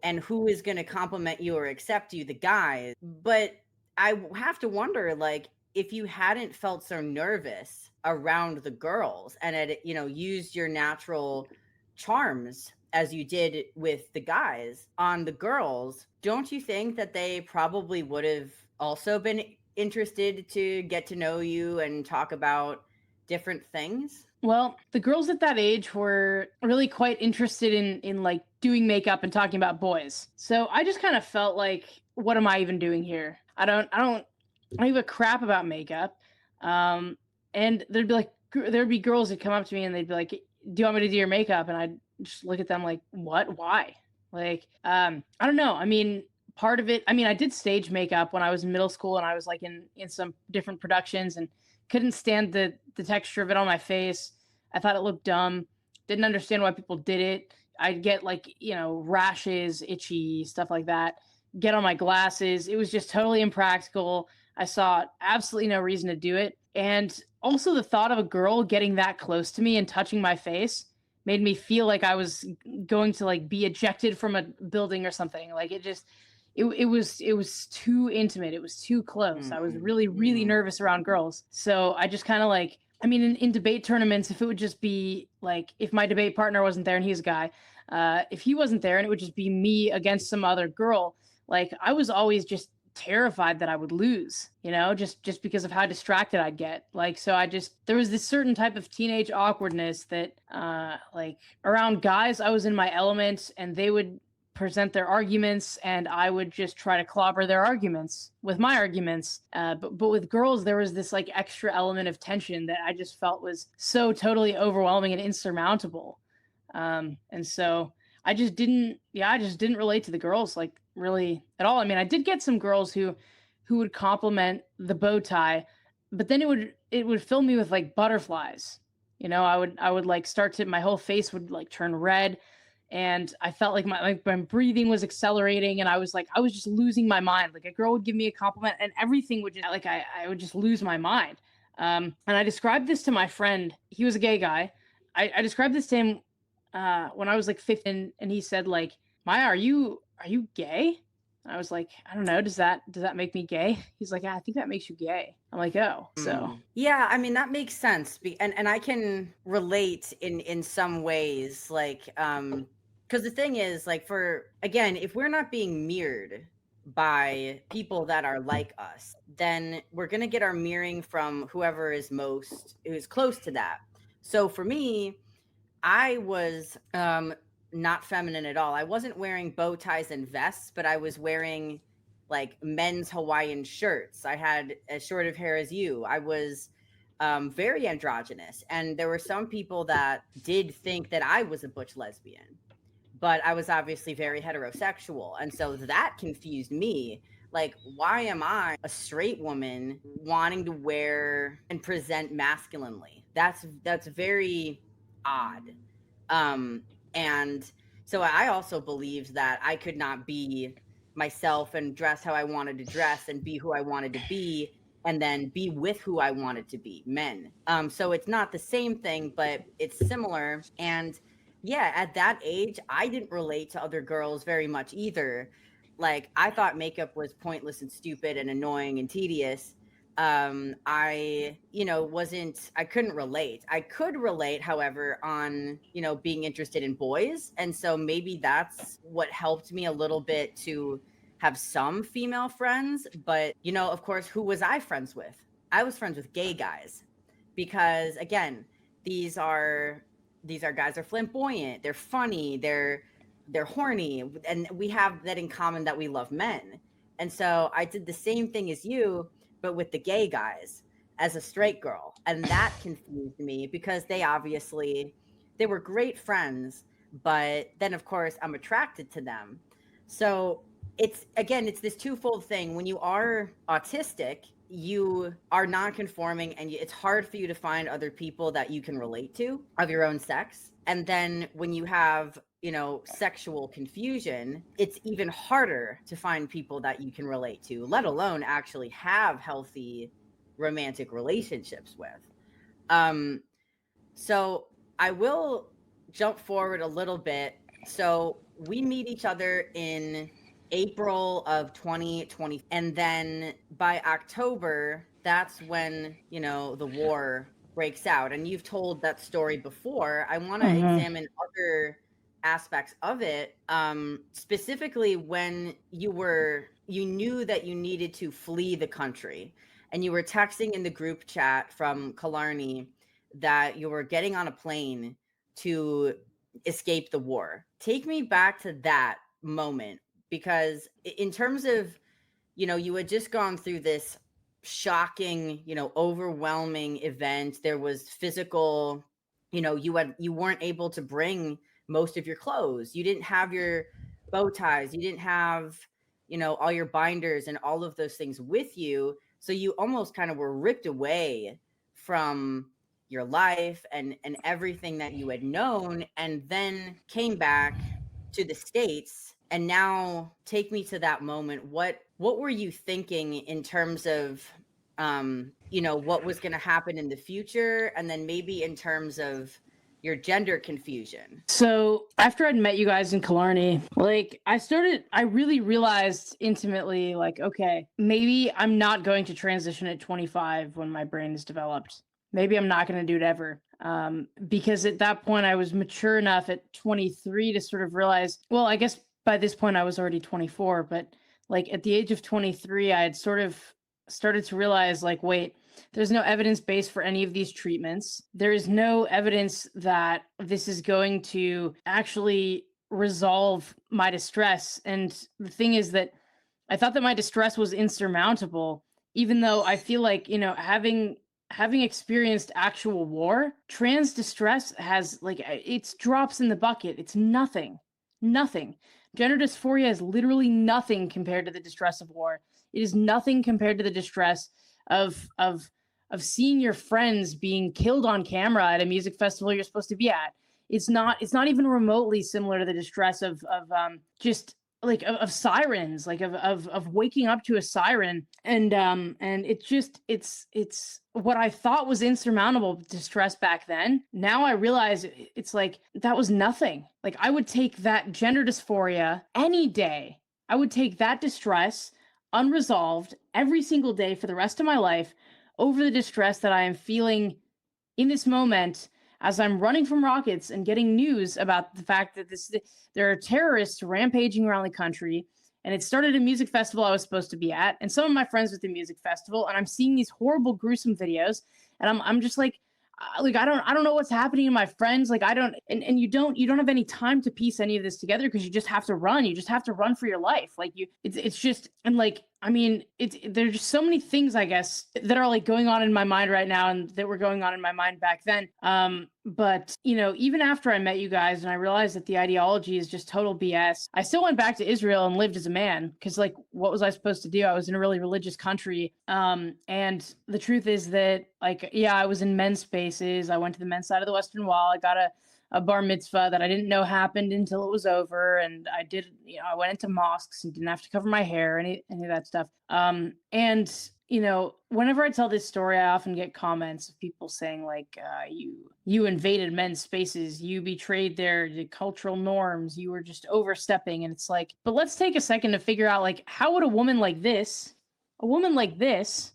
and who is going to compliment you or accept you? The guys. But I have to wonder, like, if you hadn't felt so nervous around the girls and had, used your natural charms as you did with the guys on the girls, don't you think that they probably would have also been interested to get to know you and talk about different things? Well, the girls at that age were really quite interested in like doing makeup and talking about boys. So I just kind of felt like, what am I even doing here? I don't give a crap about makeup. And there'd be girls that come up to me and they'd be like, do you want me to do your makeup? And I'd just look at them like, what? Why? Like, I don't know. I mean, part of it, I did stage makeup when I was in middle school, and I was like in some different productions, and couldn't stand the texture of it on my face. I thought it looked dumb. Didn't understand why people did it. I'd get like, rashes, itchy, stuff like that. Get on my glasses. It was just totally impractical. I saw absolutely no reason to do it. And also the thought of a girl getting that close to me and touching my face made me feel like I was going to like be ejected from a building or something. Like, it was too intimate. It was too close. I was really, really nervous around girls. So I just kind of like, in debate tournaments, if it would just be like, if my debate partner wasn't there and he's a guy, if he wasn't there and it would just be me against some other girl, like, I was always just terrified that I would lose, just because of how distracted I'd get. Like, so there was this certain type of teenage awkwardness that, like, around guys, I was in my element and they would present their arguments and I would just try to clobber their arguments with my arguments. But with girls, there was this like extra element of tension that I just felt was so totally overwhelming and insurmountable. And so I just didn't relate to the girls like really at all. I did get some girls who would compliment the bow tie, but then it would fill me with like butterflies. I would like my whole face would like turn red. And I felt like my breathing was accelerating, and I was just losing my mind. Like, a girl would give me a compliment and everything would just like, I would just lose my mind. And I described this to my friend. He was a gay guy. I described this to him when I was like 15, and he said like, Maya, are you gay? And I was like, I don't know. Does that make me gay? He's like, yeah, I think that makes you gay. I'm like, oh, so. Yeah, that makes sense. And I can relate in some ways, like, because the thing is, like, if we're not being mirrored by people that are like us, then we're going to get our mirroring from whoever is close to that. So for me, I was not feminine at all. I wasn't wearing bow ties and vests, but I was wearing like men's Hawaiian shirts. I had as short of hair as you. I was very androgynous. And there were some people that did think that I was a butch lesbian, but I was obviously very heterosexual. And so that confused me. Like, why am I a straight woman wanting to wear and present masculinely? That's very odd. And so I also believed that I could not be myself and dress how I wanted to dress and be who I wanted to be, and then be with who I wanted to be, men. So it's not the same thing, but it's similar. And yeah, at that age, I didn't relate to other girls very much either. Like, I thought makeup was pointless and stupid and annoying and tedious. I couldn't relate. I could relate, however, on, being interested in boys. And so maybe that's what helped me a little bit to have some female friends, but you know, of course, who was I friends with? I was friends with gay guys because again, these are guys are flamboyant, they're funny, they're horny, and we have that in common that we love men. And so I did the same thing as you, but with the gay guys as a straight girl. And that confused me because they were great friends, but then of course I'm attracted to them. So it's this twofold thing. When you are autistic, you are non-conforming, and it's hard for you to find other people that you can relate to of your own sex. And then when you have, you know, sexual confusion, it's even harder to find people that you can relate to, let alone actually have healthy romantic relationships with. So I will jump forward a little bit. So we meet each other in April of 2020. And then by October, that's when, you know, the war breaks out. And you've told that story before. I want to examine other aspects of it, specifically when you knew that you needed to flee the country, and you were texting in the group chat from Killarney that you were getting on a plane to escape the war. Take me back to that moment, because in terms of, you know, you had just gone through this shocking, you know, overwhelming event. There was physical, you know, you weren't able to bring most of your clothes. You didn't have your bow ties. You didn't have, you know, all your binders and all of those things with you. So you almost kind of were ripped away from your life and everything that you had known, and then came back to the States. And now take me to that moment. What were you thinking in terms of, you know, what was going to happen in the future, and then maybe in terms of your gender confusion? So after I'd met you guys in Killarney, like I really realized intimately, like, okay, maybe I'm not going to transition at 25 when my brain is developed. Maybe I'm not going to do it ever. Because at that point I was mature enough at 23 to sort of realize, well, I guess by this point I was already 24, but like at the age of 23, I had sort of started to realize, like, wait, there's no evidence base for any of these treatments. There is no evidence that this is going to actually resolve my distress. And the thing is that I thought that my distress was insurmountable, even though I feel like, you know, having experienced actual war, trans distress has, like, it's drops in the bucket. It's nothing. Gender dysphoria is literally nothing compared to the distress of war. It is nothing compared to the distress of seeing your friends being killed on camera at a music festival you're supposed to be at. It's not even remotely similar to the distress of just like of sirens, like of waking up to a siren. And it's what I thought was insurmountable distress back then. Now I realize it's like that was nothing. Like, I would take that gender dysphoria any day. I would take that distress unresolved every single day for the rest of my life over the distress that I am feeling in this moment as I'm running from rockets and getting news about the fact that there are terrorists rampaging around the country. And it started a music festival I was supposed to be at, and some of my friends at the music festival, and I'm seeing these horrible, gruesome videos, and I'm just like I don't know what's happening to my friends. Like, I don't, and you don't have any time to piece any of this together, because you just have to run. You just have to run for your life. Like, it's just, and like, I mean, there's just so many things, I guess, that are like going on in my mind right now, and that were going on in my mind back then. But, you know, even after I met you guys and I realized that the ideology is just total BS, I still went back to Israel and lived as a man, because, like, what was I supposed to do? I was in a really religious country. And the truth is that, like, yeah, I was in men's spaces. I went to the men's side of the Western Wall. I got a bar mitzvah that I didn't know happened until it was over. And I did, you know, I went into mosques and didn't have to cover my hair, any of that stuff. And, you know, whenever I tell this story, I often get comments of people saying, like, you invaded men's spaces, you betrayed the cultural norms, you were just overstepping. And it's like, but let's take a second to figure out, like, how would a woman like this, with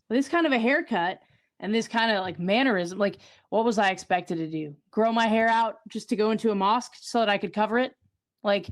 this kind of a haircut and this kind of like mannerism, like, what was I expected to do? Grow my hair out just to go into a mosque so that I could cover it? Like,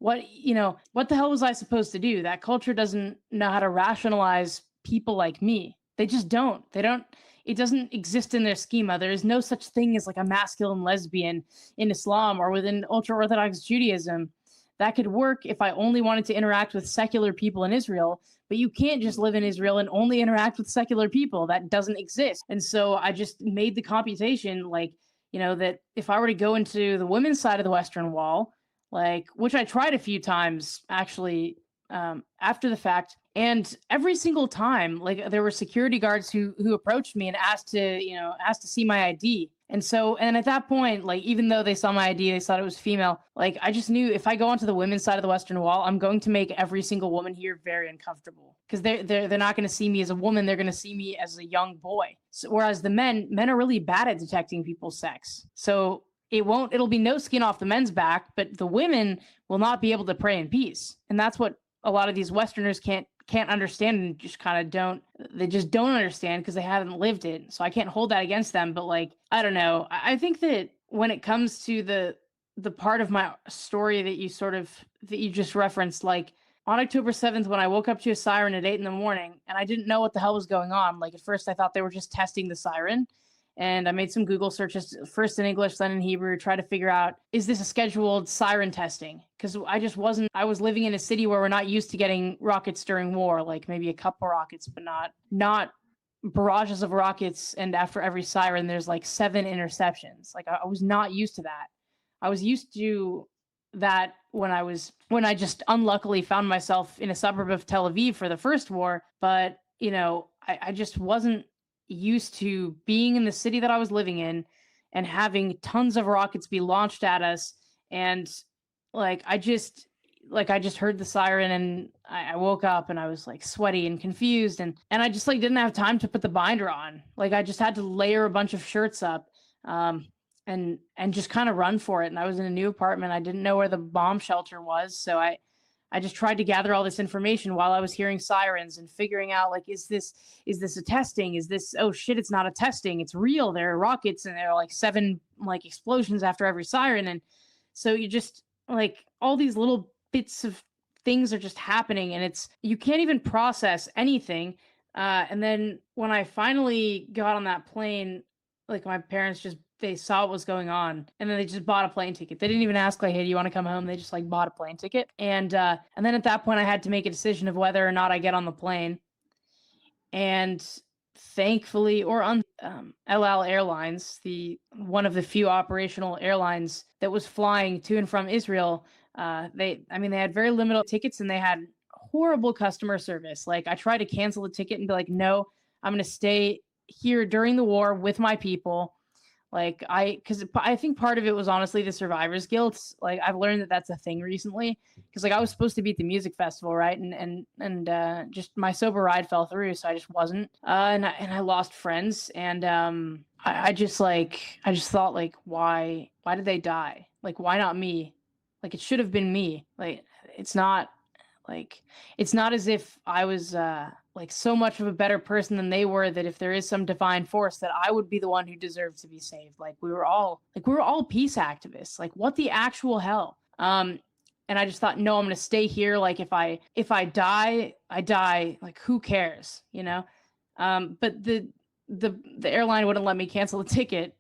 what the hell was I supposed to do? That culture doesn't know how to rationalize people like me. They just don't. They don't. It doesn't exist in their schema. There is no such thing as like a masculine lesbian in Islam or within ultra Orthodox Judaism. That could work if I only wanted to interact with secular people in Israel, but you can't just live in Israel and only interact with secular people. That doesn't exist. And so I just made the computation, like, that if I were to go into the women's side of the Western Wall, like, which I tried a few times actually, after the fact, and every single time, like, there were security guards who approached me and asked to see my ID. And at that point, like, even though they saw my ID, they thought it was female. Like, I just knew if I go onto the women's side of the Western Wall, I'm going to make every single woman here very uncomfortable, because they're not going to see me as a woman. They're going to see me as a young boy. So, whereas the men are really bad at detecting people's sex. So it'll be no skin off the men's back, but the women will not be able to pray in peace. And that's what a lot of these Westerners can't understand, and just kind of they just don't understand because they haven't lived it. So I can't hold that against them. But, like, I don't know. I think that when it comes to the part of my story that you just referenced, like, on October 7th, when I woke up to a siren at 8 a.m. and I didn't know what the hell was going on. Like, at first I thought they were just testing the siren. And I made some Google searches, first in English, then in Hebrew, try to figure out, is this a scheduled siren testing? Because I was living in a city where we're not used to getting rockets during war, like maybe a couple rockets, but not barrages of rockets. And after every siren, there's like 7 interceptions. Like, I was not used to that. I was used to that when I just unluckily found myself in a suburb of Tel Aviv for the first war. But, I just wasn't used to being in the city that I was living in and having tons of rockets be launched at us. And like, I just heard the siren, and I woke up and I was like sweaty and confused, and I just like didn't have time to put the binder on. Like, I just had to layer a bunch of shirts up, and just kind of run for it. And I was in a new apartment. I didn't know where the bomb shelter was. So I just tried to gather all this information while I was hearing sirens and figuring out, like, is this a testing? Is this, oh shit, it's not a testing. It's real. There are rockets, and there are like 7 like explosions after every siren. And so you just, like, all these little bits of things are just happening, and you can't even process anything. And then when I finally got on that plane, like, my parents they saw what was going on, and then they just bought a plane ticket. They didn't even ask, like, hey, do you want to come home? They just like bought a plane ticket. And then at that point I had to make a decision of whether or not I get on the plane. And thankfully, El Al Airlines, one of the few operational airlines that was flying to and from Israel, they had very limited tickets, and they had horrible customer service. Like, I tried to cancel the ticket and be like, no, I'm going to stay here during the war with my people. Like, because I think part of it was honestly the survivor's guilt. Like, I've learned that that's a thing recently, because like I was supposed to be at the music festival, right? And just my sober ride fell through, so I just wasn't. And I lost friends, and I just thought, like, why did they die? Like, why not me? Like, it should have been me. Like, it's not as if I was like so much of a better person than they were, that if there is some divine force, that I would be the one who deserved to be saved. Like, we were all peace activists. Like, what the actual hell? And I just thought, no, I'm going to stay here. Like, if I die, I die. Like, who cares? But the airline wouldn't let me cancel the ticket.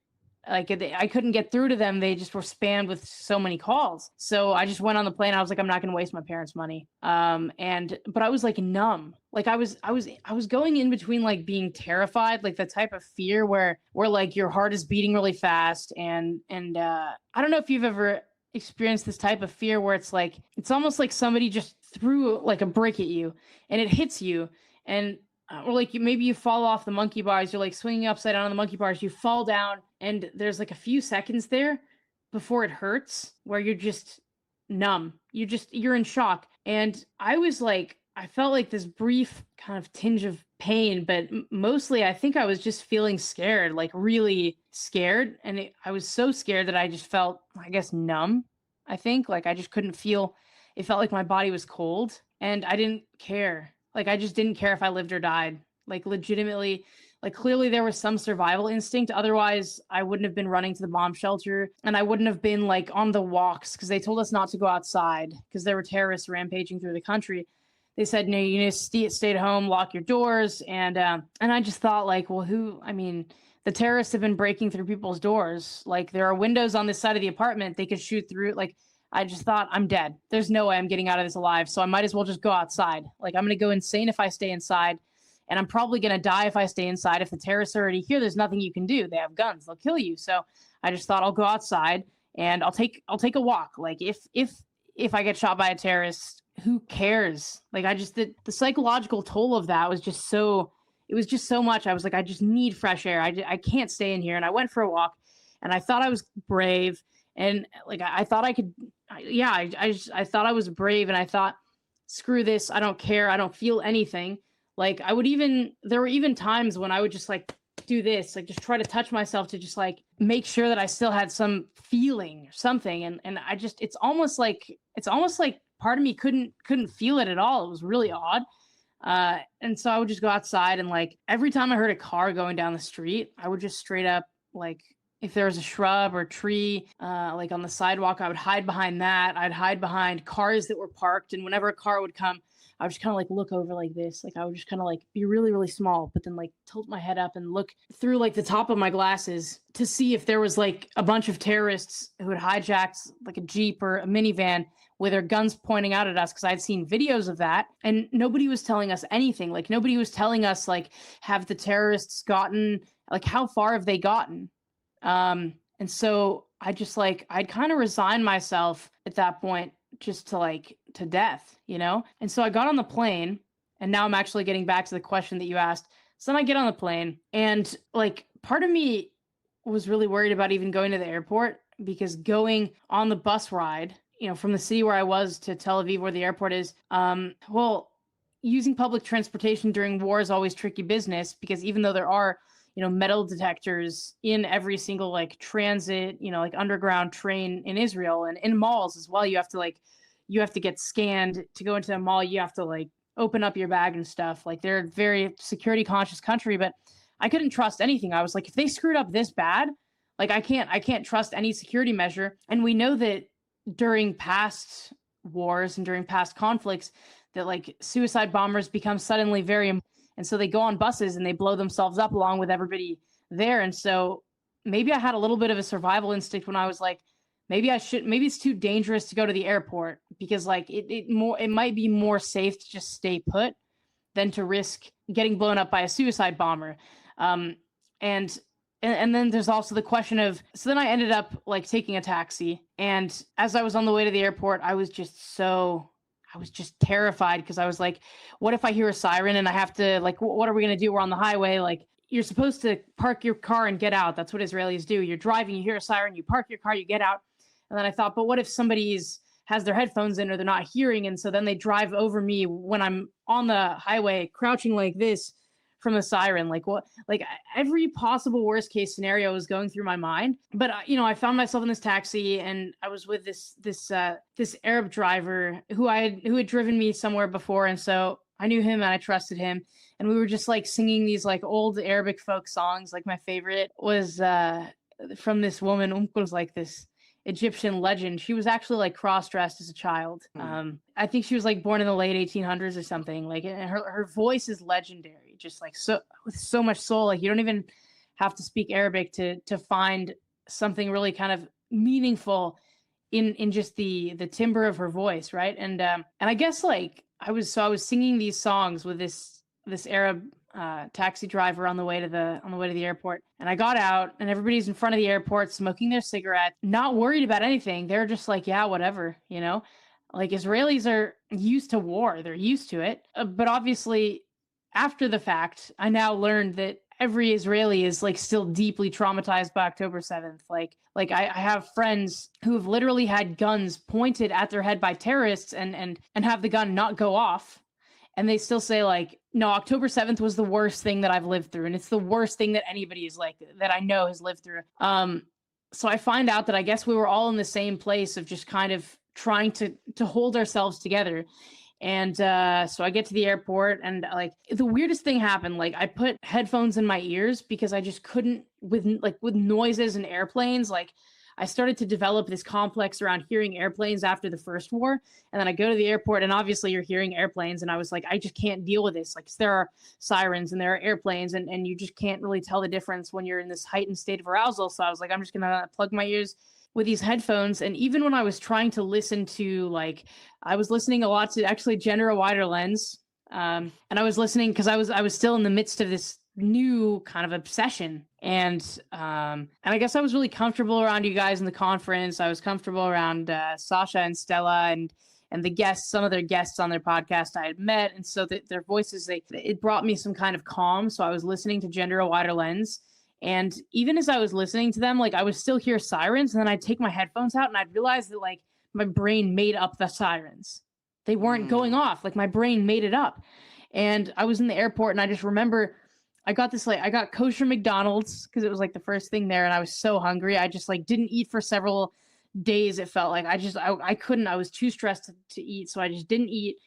Like, I couldn't get through to them. They just were spammed with so many calls. So I just went on the plane. I was like, I'm not going to waste my parents' money. But I was like numb. Like, I was going in between, like, being terrified, like the type of fear where like your heart is beating really fast. And I don't know if you've ever experienced this type of fear where it's like, it's almost like somebody just threw like a brick at you and it hits you, and or like maybe you fall off the monkey bars. You're like swinging upside down on the monkey bars. You fall down, and there's like a few seconds there before it hurts, where you're just numb. You're in shock. And I felt like this brief kind of tinge of pain, but mostly I think I was just feeling scared, like really scared. And I was so scared that I just felt, I guess, numb. I think, like, I just couldn't feel. It felt like my body was cold, and I didn't care. Like, I just didn't care if I lived or died. Like, legitimately, Like clearly there was some survival instinct. Otherwise, I wouldn't have been running to the bomb shelter, and I wouldn't have been like on the walks because they told us not to go outside because there were terrorists rampaging through the country. They said, no, you need to stay at home, lock your doors. And I just thought like, well, the terrorists have been breaking through people's doors. Like there are windows on this side of the apartment. They could shoot through. Like I just thought, I'm dead. There's no way I'm getting out of this alive. So I might as well just go outside. Like I'm going to go insane if I stay inside. And I'm probably going to die if I stay inside. If the terrorists are already here, there's nothing you can do. They have guns. They'll kill you. So I just thought I'll go outside and I'll take a walk. Like if I get shot by a terrorist, who cares? Like the psychological toll of that was just so, it was just so much. I was like, I just need fresh air. I can't stay in here. And I went for a walk and I thought I was brave. And like, I thought I could, I thought I was brave, and I thought, screw this. I don't care. I don't feel anything. Like there were even times when I would just like do this, like just try to touch myself to just like make sure that I still had some feeling or something. And I just, it's almost like part of me couldn't feel it at all. It was really odd. And so I would just go outside, and like every time I heard a car going down the street, I would just straight up, like if there was a shrub or tree, like on the sidewalk, I would hide behind that. I'd hide behind cars that were parked. And whenever a car would come, I would just kind of like look over like this. Like I would just kind of like be really, really small, but then like tilt my head up and look through like the top of my glasses to see if there was like a bunch of terrorists who had hijacked like a Jeep or a minivan with their guns pointing out at us, because I'd seen videos of that, and nobody was telling us anything. Like nobody was telling us like, have the terrorists gotten, like how far have they gotten? And so I just like, I'd kind of resigned myself at that point just to death, you know? And so I got on the plane, and now I'm actually getting back to the question that you asked. So then I get on the plane, and like part of me was really worried about even going to the airport, because going on the bus ride, you know, from the city where I was to Tel Aviv, where the airport is, using public transportation during war is always tricky business, because even though there are, you know, metal detectors in every single like transit, you know, like underground train in Israel, and in malls as well, you have to get scanned to go into a mall. You have to like open up your bag and stuff. Like they're a very security conscious country, but I couldn't trust anything. I was like, if they screwed up this bad, like I can't trust any security measure. And we know that during past wars and during past conflicts that like suicide bombers become suddenly and so they go on buses and they blow themselves up along with everybody there. And so maybe I had a little bit of a survival instinct when I was like, maybe it's too dangerous to go to the airport, because like it might be more safe to just stay put than to risk getting blown up by a suicide bomber. And then there's also the question of, so then I ended up like taking a taxi. And as I was on the way to the airport, I was just terrified, because I was like, what if I hear a siren and I have to, like, what are we going to do? We're on the highway. Like, you're supposed to park your car and get out. That's what Israelis do. You're driving, you hear a siren, you park your car, you get out. And then I thought, but what if somebody has their headphones in, or they're not hearing? And so then they drive over me when I'm on the highway, crouching like this from a siren. Like what, like every possible worst case scenario was going through my mind. But you know, I found myself in this taxi, and I was with this Arab driver who had driven me somewhere before, and so I knew him and I trusted him, and we were just like singing these like old Arabic folk songs. Like my favorite was from this woman, was like this Egyptian legend. She was actually like cross-dressed as a child. I think she was like born in the late 1800s or something. Like, and her voice is legendary, just like so, with so much soul. Like you don't even have to speak Arabic to find something really kind of meaningful in just the timbre of her voice, right? And I guess like I was singing these songs with this Arab taxi driver on the way to the airport, and I got out, and everybody's in front of the airport smoking their cigarette, not worried about anything. They're just like, yeah, whatever, you know. Like Israelis are used to war, they're used to it. But obviously, after the fact, I now learned that every Israeli is like still deeply traumatized by October 7th. Like I have friends who have literally had guns pointed at their head by terrorists and have the gun not go off. And they still say like, no, October 7th was the worst thing that I've lived through. And it's the worst thing that anybody is like, that I know has lived through. So I find out that I guess we were all in the same place of just kind of trying to hold ourselves together. And so I get to the airport, and like the weirdest thing happened. Like I put headphones in my ears because I just couldn't with noises and airplanes. Like I started to develop this complex around hearing airplanes after the first war. And then I go to the airport, and obviously you're hearing airplanes. And I was like, I just can't deal with this. Like there are sirens and there are airplanes, and you just can't really tell the difference when you're in this heightened state of arousal. So I was like, I'm just gonna plug my ears with these headphones. And even when I was trying to listen to, like, I was listening a lot to actually Gender a Wider Lens. And I was listening because I was still in the midst of this new kind of obsession. And I guess I was really comfortable around you guys in the conference. I was comfortable around Sasha and Stella and the guests, some of their guests on their podcast I had met. And so their voices, it brought me some kind of calm. So I was listening to Gender a Wider Lens. And even as I was listening to them, like I would still hear sirens, and then I'd take my headphones out and I'd realize that like my brain made up the sirens. They weren't going off. Like my brain made it up. And I was in the airport, and I just remember I got kosher McDonald's because it was like the first thing there, and I was so hungry. I just like didn't eat for several days. It felt like I couldn't. I was too stressed to eat, so I just didn't eat.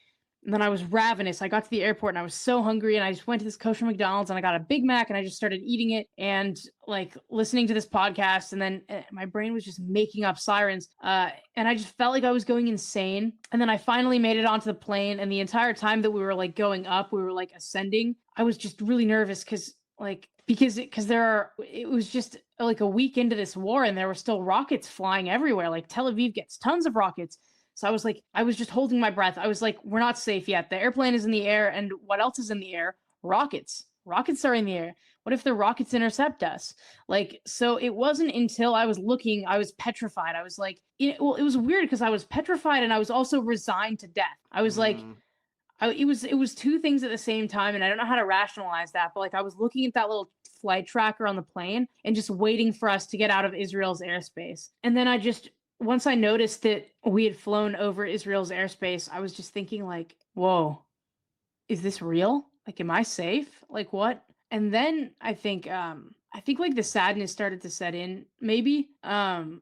And then I was ravenous. I got to the airport and I was so hungry, and I just went to this kosher McDonald's and I got a Big Mac, and I just started eating it and like listening to this podcast. And then my brain was just making up sirens. And I just felt like I was going insane. And then I finally made it onto the plane. And the entire time that we were like going up, we were like ascending, I was just really nervous because it was just like a week into this war, and there were still rockets flying everywhere. Like Tel Aviv gets tons of rockets. So I was just holding my breath. I was like, we're not safe yet. The airplane is in the air, and what else is in the air? Rockets. Rockets are in the air. What if the rockets intercept us? Like, so it wasn't until I was looking, I was petrified. I was like, it was weird because I was petrified and I was also resigned to death. I was like, it was two things at the same time, and I don't know how to rationalize that, but like I was looking at that little flight tracker on the plane and just waiting for us to get out of Israel's airspace. And then once I noticed that we had flown over Israel's airspace, I was just thinking like, whoa, is this real? Like, am I safe? Like what? And then I think like the sadness started to set in, maybe. I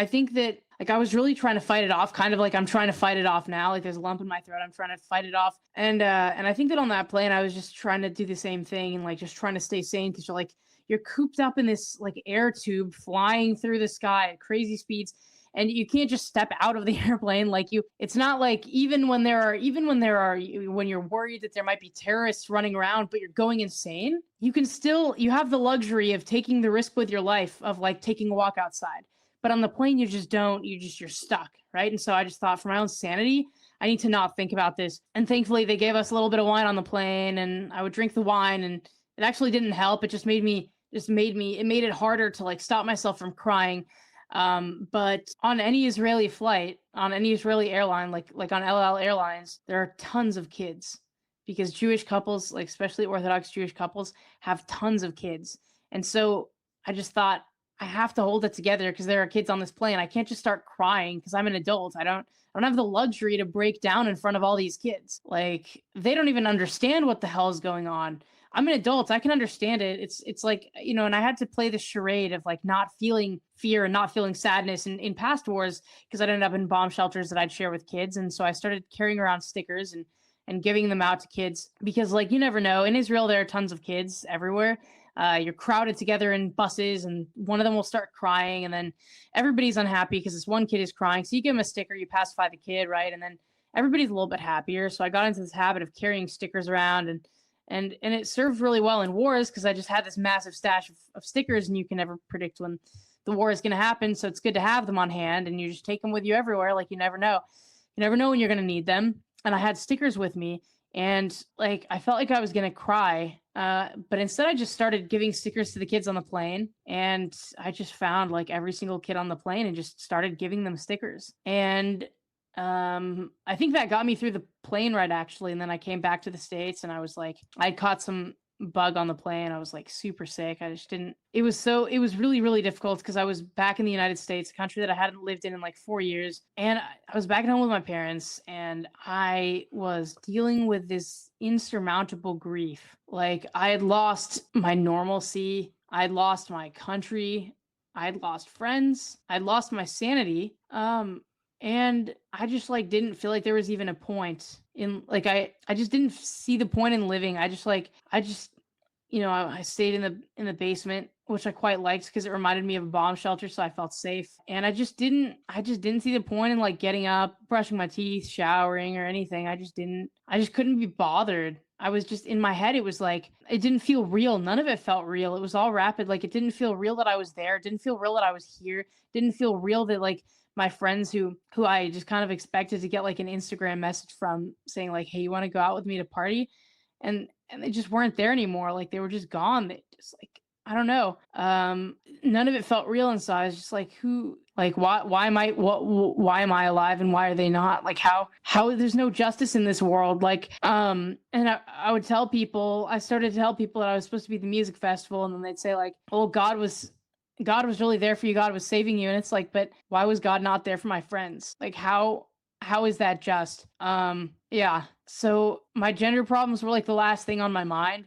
think that like I was really trying to fight it off, kind of like I'm trying to fight it off now. Like there's a lump in my throat, I'm trying to fight it off. And I think that on that plane, I was just trying to do the same thing and like just trying to stay sane, because you're cooped up in this like air tube flying through the sky at crazy speeds, and you can't just step out of the airplane. It's not like when you're worried that there might be terrorists running around, but you're going insane, you have the luxury of taking the risk with your life of like taking a walk outside. But on the plane, you're stuck, right? And so I just thought, for my own sanity, I need to not think about this. And thankfully they gave us a little bit of wine on the plane, and I would drink the wine, and it actually didn't help. It just made it harder to like stop myself from crying. But on any Israeli flight, on any Israeli airline, like on El Al Airlines, there are tons of kids, because Jewish couples, like especially Orthodox Jewish couples, have tons of kids. And so I just thought, I have to hold it together because there are kids on this plane. I can't just start crying because I'm an adult. I don't have the luxury to break down in front of all these kids. Like they don't even understand what the hell is going on. I'm an adult. I can understand it. It's like, and I had to play the charade of like not feeling fear and not feeling sadness in past wars, because I'd ended up in bomb shelters that I'd share with kids. And so I started carrying around stickers and giving them out to kids, because like, you never know. In Israel, there are tons of kids everywhere. You're crowded together in buses, and one of them will start crying, and then everybody's unhappy because this one kid is crying. So you give them a sticker, you pacify the kid, right? And then everybody's a little bit happier. So I got into this habit of carrying stickers around, and it served really well in wars, because I just had this massive stash of stickers, and you can never predict when the war is going to happen. So it's good to have them on hand, and you just take them with you everywhere. Like you never know when you're going to need them. And I had stickers with me, and like I felt like I was going to cry. But instead I just started giving stickers to the kids on the plane, and I just found like every single kid on the plane and just started giving them stickers. And I think that got me through the plane ride, actually. And then I came back to the States, and I was like, I caught some bug on the plane. I was like super sick. It was really, really difficult, because I was back in the United States, a country that I hadn't lived in like 4 years. And I was back at home with my parents, and I was dealing with this insurmountable grief. Like I had lost my normalcy. I'd lost my country. I'd lost friends. I'd lost my sanity. And I just like didn't feel like there was even a point in like I just didn't see the point in living. I just I stayed in the basement, which I quite liked because it reminded me of a bomb shelter, so I felt safe. And I just didn't see the point in like getting up, brushing my teeth, showering, or anything. I just couldn't be bothered. I was just in my head. It was like it didn't feel real. None of it felt real. It was all rapid. Like it didn't feel real that I was there. It didn't feel real that I was here. It didn't feel real that like my friends who I just kind of expected to get like an Instagram message from saying like, "Hey, you want to go out with me to party?" And they just weren't there anymore. Like they were just gone. They just like I don't know. None of it felt real, and so I was just like, who, like, why am I, why am I alive, and why are they not? Like, how there's no justice in this world. Like, and I would tell people, I started to tell people that I was supposed to be at the music festival, and then they'd say like, oh, God was really there for you. God was saving you, and it's like, but why was God not there for my friends? Like, how is that just? Yeah. So my gender problems were like the last thing on my mind.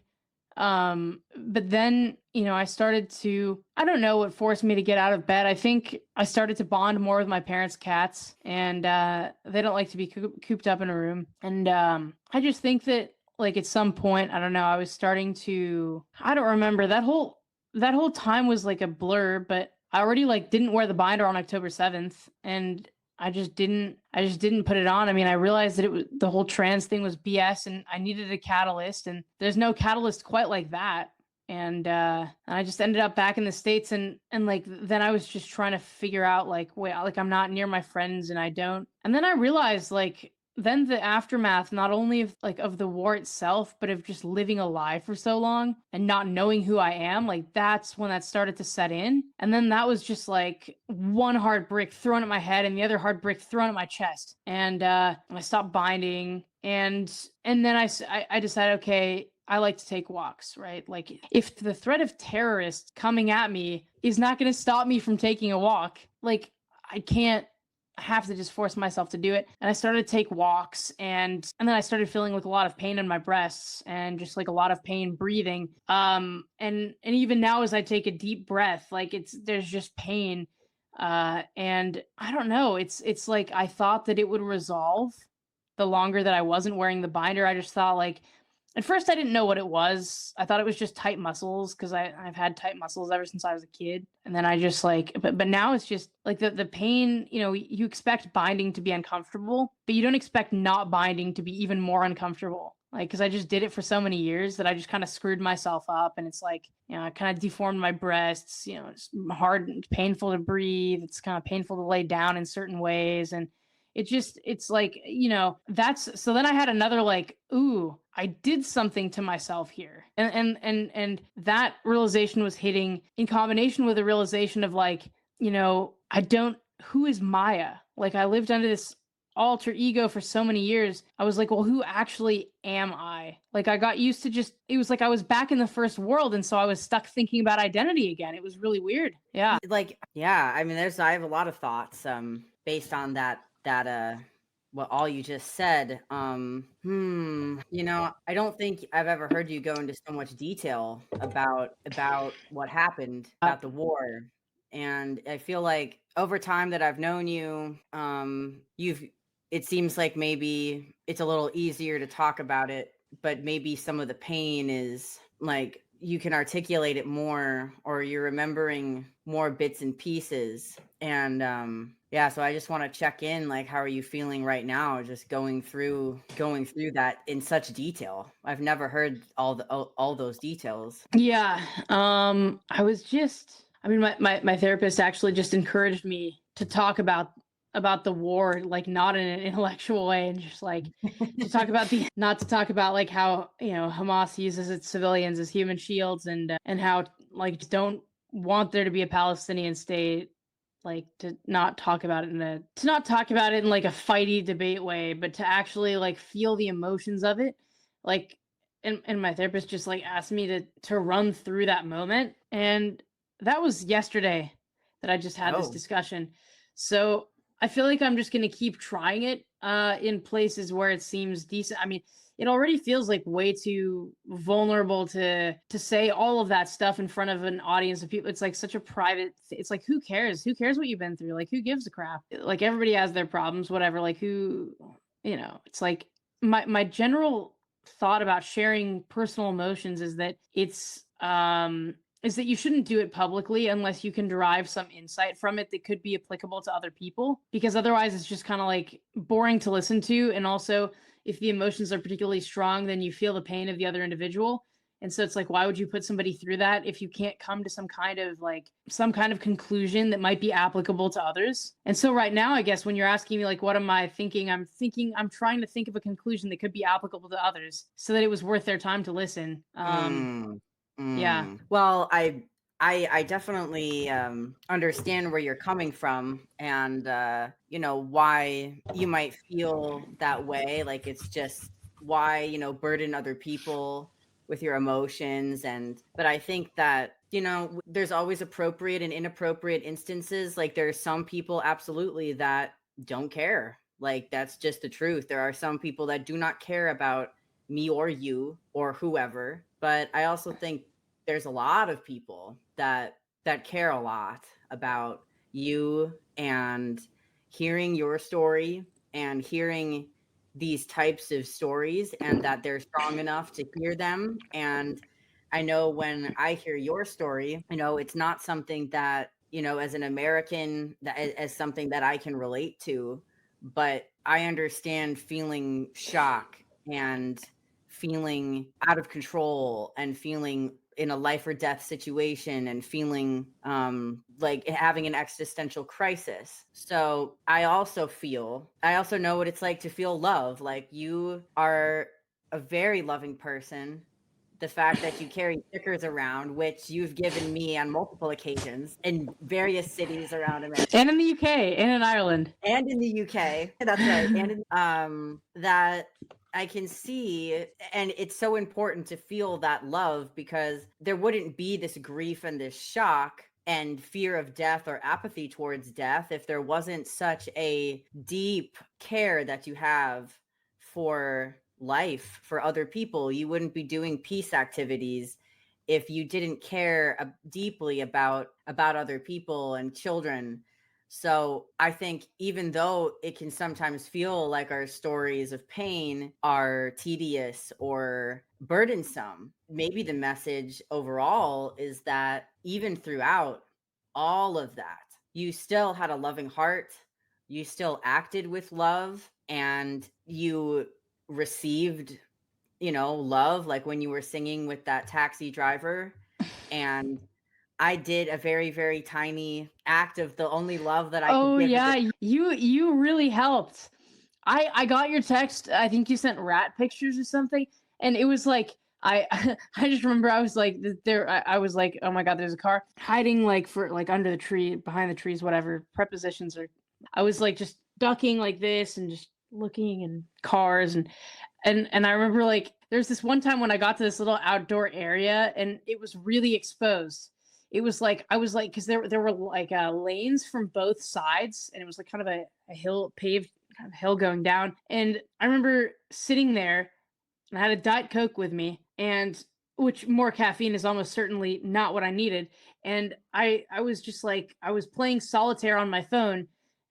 But then, I started to, I don't know what forced me to get out of bed. I think I started to bond more with my parents' cats, and they don't like to be cooped up in a room. And I just think that like at some point, I don't know, I was starting to, I don't remember that whole time was like a blur, but I already like didn't wear the binder on October 7th, and I just didn't put it on. I mean, I realized that it was the whole trans thing was BS, and I needed a catalyst, and there's no catalyst quite like that. And I just ended up back in the States, and like then I was just trying to figure out like, wait, like I'm not near my friends, and I don't. And then I realized like then the aftermath, not only of like of the war itself, but of just living a lie for so long and not knowing who I am, like that's when that started to set in. And then that was just like one hard brick thrown at my head and the other hard brick thrown at my chest. And I stopped binding, and then I decided, okay, I like to take walks, right? Like if the threat of terrorists coming at me is not going to stop me from taking a walk, like I can't, I have to just force myself to do it. And I started to take walks, and then I started feeling like a lot of pain in my breasts and just like a lot of pain breathing. And even now as I take a deep breath, like there's just pain. And I don't know, it's like I thought that it would resolve the longer that I wasn't wearing the binder. I just thought like at first I didn't know what it was. I thought it was just tight muscles because I've had tight muscles ever since I was a kid. And then I just like but now it's just like the pain, you expect binding to be uncomfortable, but you don't expect not binding to be even more uncomfortable. Like because I just did it for so many years that I just kind of screwed myself up, and it's like, I kind of deformed my breasts, it's hard and painful to breathe. It's kind of painful to lay down in certain ways, and it's like, that's so then I had another like, ooh, I did something to myself here. And that realization was hitting in combination with the realization of like, I don't, who is Maya? Like I lived under this alter ego for so many years. I was like, well, who actually am I? Like I got used to just, it was like I was back in the first world, and so I was stuck thinking about identity again. It was really weird. Yeah. Like, yeah, I mean, I have a lot of thoughts based on that what all you just said. I don't think I've ever heard you go into so much detail about what happened, about the war. And I feel like over time that I've known you, it seems like maybe it's a little easier to talk about it, but maybe some of the pain is like you can articulate it more, or you're remembering more bits and pieces. And yeah, so I just want to check in, like, how are you feeling right now, just going through that in such detail? I've never heard all those details. Yeah. I mean, my therapist actually just encouraged me to talk about the war, like not in an intellectual way, and just like to talk about not to talk about like how, Hamas uses its civilians as human shields, and how like don't want there to be a Palestinian state, like to not talk about it in like a fighty debate way, but to actually like feel the emotions of it. Like and my therapist just like asked me to run through that moment, and that was yesterday that I just had this discussion. So I feel like I'm just going to keep trying it in places where it seems decent. I mean, it already feels like way too vulnerable to say all of that stuff in front of an audience of people. It's like such a private it's like, who cares? Who cares what you've been through? Like, who gives a crap? Like, everybody has their problems, whatever. Like, who, it's like my general thought about sharing personal emotions is that is that you shouldn't do it publicly unless you can derive some insight from it that could be applicable to other people, because otherwise it's just kind of like boring to listen to. And also, if the emotions are particularly strong, then you feel the pain of the other individual. And so it's like, why would you put somebody through that if you can't come to some kind of conclusion that might be applicable to others? And so right now, I guess when you're asking me like, what am I thinking? I'm trying to think of a conclusion that could be applicable to others so that it was worth their time to listen. Yeah. Well, I definitely understand where you're coming from, and why you might feel that way. Like, it's just why burden other people with your emotions. But I think that there's always appropriate and inappropriate instances. Like, there's some people absolutely that don't care. Like, that's just the truth. There are some people that do not care about me or you or whoever. But I also think there's a lot of people that care a lot about you and hearing your story and hearing these types of stories, and that they're strong enough to hear them. And I know when I hear your story, it's not something that, as an American, as something that I can relate to, but I understand feeling shock and feeling out of control and feeling in a life or death situation and feeling like having an existential crisis. So I also know what it's like to feel love. Like, you are a very loving person. The fact that you carry stickers around, which you've given me on multiple occasions in various cities around America. And in the UK and in Ireland. And in the UK. That's right. And that I can see, and it's so important to feel that love, because there wouldn't be this grief and this shock and fear of death or apathy towards death if there wasn't such a deep care that you have for life, for other people. You wouldn't be doing peace activities if you didn't care deeply about other people and children. So I think even though it can sometimes feel like our stories of pain are tedious or burdensome, maybe the message overall is that even throughout all of that, you still had a loving heart, you still acted with love, and you received, love, like when you were singing with that taxi driver. And I did a very, very tiny act of the only love that I could Oh give. yeah, you really helped. I got your text. I think you sent rat pictures or something, and it was like I I just remember I was like there. I was like, oh my god, there's a car hiding like for like under the tree, behind the trees, whatever prepositions are. I was like just ducking like this and just looking and cars and I remember like there's this one time when I got to this little outdoor area and it was really exposed. It was like I was like because there were like lanes from both sides and it was like kind of a hill paved kind of hill going down. And I remember sitting there and I had a Diet Coke with me, and which more caffeine is almost certainly not what I needed. And I was just like I was playing solitaire on my phone,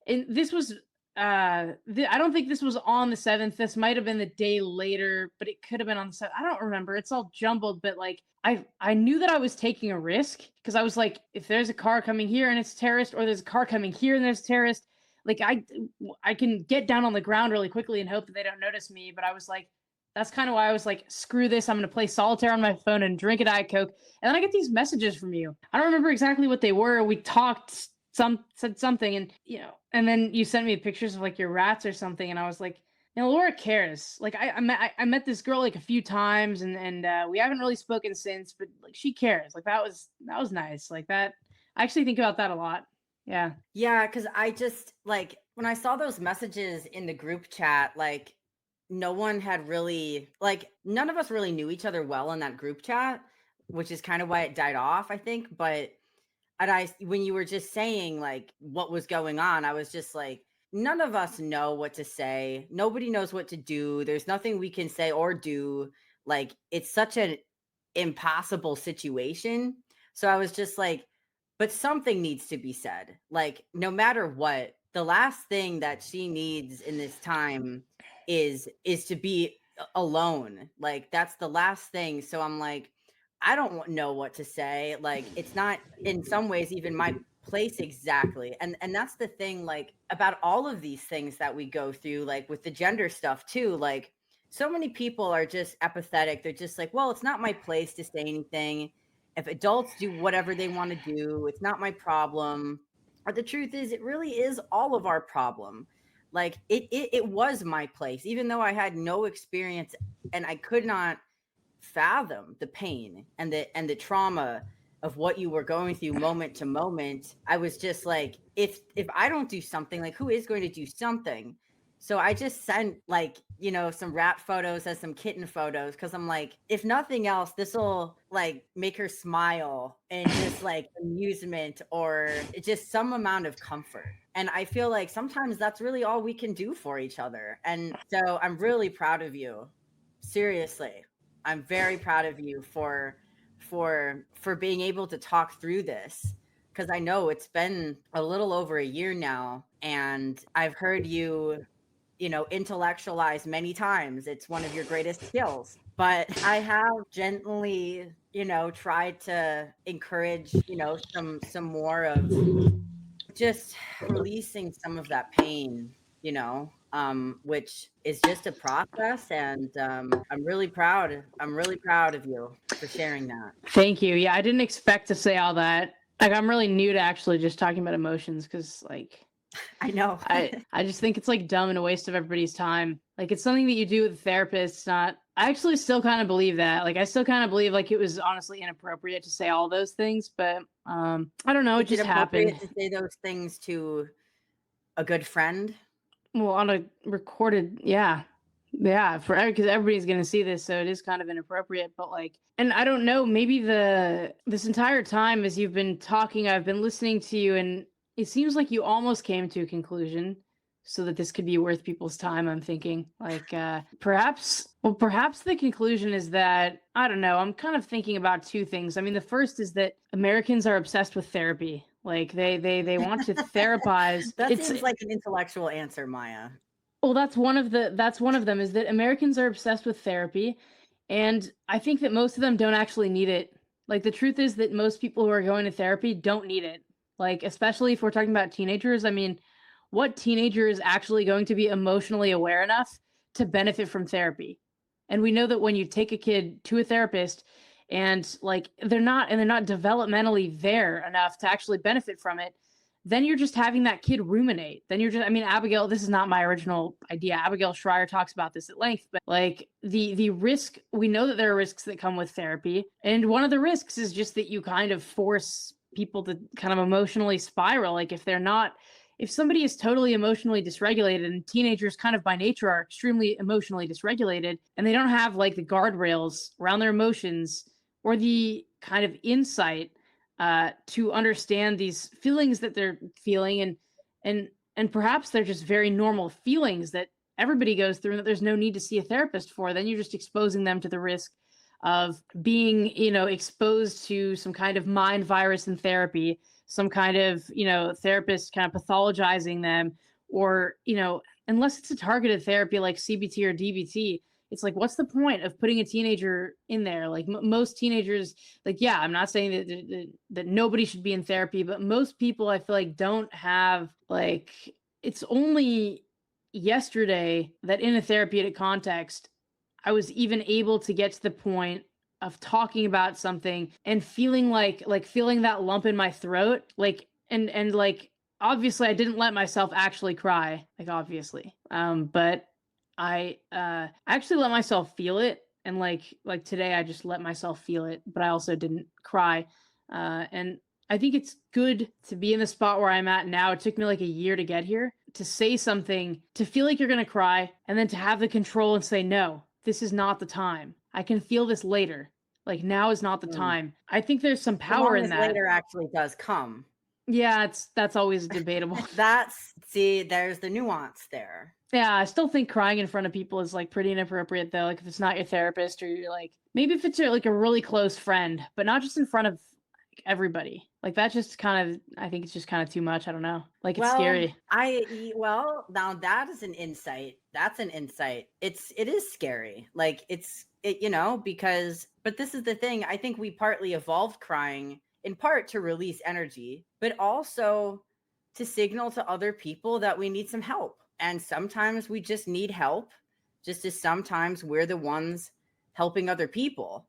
and this was I don't think this was on the 7th. This might have been the day later, but it could have been on the 7th. I don't remember. It's all jumbled, but like I knew that I was taking a risk because I was like, if there's a car coming here and it's a terrorist, or there's a car coming here and there's a terrorist, like I can get down on the ground really quickly and hope that they don't notice me. But I was like, that's kind of why I was like, screw this. I'm going to play solitaire on my phone and drink a Diet Coke. And then I get these messages from you. I don't remember exactly what they were. We talked, said something, and and then you sent me pictures of like your rats or something. And I was like, Laura cares. Like I met this girl like a few times, and we haven't really spoken since, but like she cares. Like that was nice. Like that. I actually think about that a lot. Yeah. Yeah, because I just like when I saw those messages in the group chat, like no one had really, like none of us really knew each other well in that group chat, which is kind of why it died off, I think. But when you were just saying like what was going on, I was just like, none of us know what to say. Nobody knows what to do. There's nothing we can say or do. Like, it's such an impossible situation. So I was just like, but something needs to be said. Like, no matter what, the last thing that she needs in this time is to be alone. Like, that's the last thing. So I'm like, I don't know what to say. Like, it's not in some ways even my place exactly. And that's the thing, like, about all of these things that we go through, like with the gender stuff too. Like, so many people are just apathetic. They're just like, well, it's not my place to say anything. If adults do whatever they want to do, it's not my problem. But the truth is, it really is all of our problem. Like, it was my place, even though I had no experience and I could not fathom the pain and the trauma of what you were going through moment to moment. I was just like, if I don't do something, like, who is going to do something? So I just sent, like, some rat photos as some kitten photos, because I'm like, if nothing else, this will like make her smile and just like amusement or just some amount of comfort. And I feel like sometimes that's really all we can do for each other. And so I'm really proud of you. Seriously. I'm very proud of you for being able to talk through this, because I know it's been a little over a year now, and I've heard you, intellectualize many times. It's one of your greatest skills. But I have gently, tried to encourage, some more of just releasing some of that pain, which is just a process. And I'm really proud. I'm really proud of you for sharing that. Thank you. Yeah, I didn't expect to say all that. Like, I'm really new to actually just talking about emotions because, like, I know. I just think it's like dumb and a waste of everybody's time. Like, it's something that you do with a therapist. Not. I actually still kind of believe that. Like, I still kind of believe like it was honestly inappropriate to say all those things, but I don't know. It Is it just happened. appropriate to say those things to a good friend? Well, on a recorded, yeah. Yeah, for because everybody's gonna see this, so it is kind of inappropriate. But like, and I don't know, maybe this entire time as you've been talking, I've been listening to you, and it seems like you almost came to a conclusion, so that this could be worth people's time. I'm thinking, like, perhaps the conclusion is that I don't know. I'm kind of thinking about two things. I mean, the first is that Americans are obsessed with therapy. Like they want to therapize. That seems like an intellectual answer, Maya. Well, that's one of them is that Americans are obsessed with therapy, and I think that most of them don't actually need it. Like, the truth is that most people who are going to therapy don't need it. Like, especially if we're talking about teenagers, I mean, what teenager is actually going to be emotionally aware enough to benefit from therapy? And we know that when you take a kid to a therapist and like they're not developmentally there enough to actually benefit from it, then you're just having that kid ruminate. Then you're just, I mean, Abigail, this is not my original idea. Abigail Schreier talks about this at length, but like the risk, we know that there are risks that come with therapy. And one of the risks is just that you kind of force people to kind of emotionally spiral. Like, if somebody is totally emotionally dysregulated, and teenagers kind of by nature are extremely emotionally dysregulated, and they don't have like the guardrails around their emotions or the kind of insight to understand these feelings that they're feeling, and perhaps they're just very normal feelings that everybody goes through and that there's no need to see a therapist for, then you're just exposing them to the risk of being, exposed to some kind of mind virus in therapy, some kind of, therapist kind of pathologizing them, or, unless it's a targeted therapy like CBT or DBT, it's like, what's the point of putting a teenager in there? Like, most teenagers, like, yeah, I'm not saying that nobody should be in therapy, but most people I feel like don't have, like, it's only yesterday that in a therapeutic context, I was even able to get to the point of talking about something and feeling like feeling that lump in my throat, like, and like, obviously I didn't let myself actually cry, like, obviously, but I actually let myself feel it, and like today I just let myself feel it, but I also didn't cry, and I think it's good to be in the spot where I'm at now. It took me like a year to get here, to say something, to feel like you're gonna cry, and then to have the control and say, no, this is not the time. I can feel this later. Like, now is not the time. I think there's some power in that. Later actually does come. Yeah, that's always debatable. There's the nuance there. Yeah, I still think crying in front of people is like pretty inappropriate though. Like if it's not your therapist or you're like maybe if it's like a really close friend, but not just in front of like, everybody. Like that just kind of I think it's just kind of too much. I don't know. Like it's Well, scary. now that is an insight. That's an insight. It is scary. Like but this is the thing. I think we partly evolved crying in part to release energy, but also to signal to other people that we need some help. And sometimes we just need help, just as sometimes we're the ones helping other people.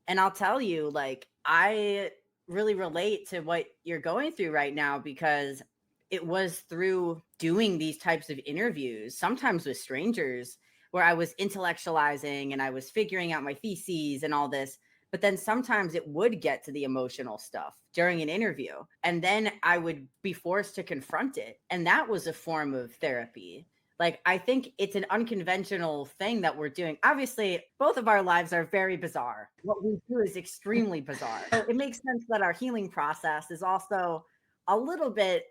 And I'll tell you, like, I really relate to what you're going through right now because it was through doing these types of interviews, sometimes with strangers, where I was intellectualizing and I was figuring out my theses and all this. But then sometimes it would get to the emotional stuff during an interview. And then I would be forced to confront it. And that was a form of therapy. Like, I think it's an unconventional thing that we're doing. Obviously, both of our lives are very bizarre. What we do is extremely bizarre. So it makes sense that our healing process is also a little bit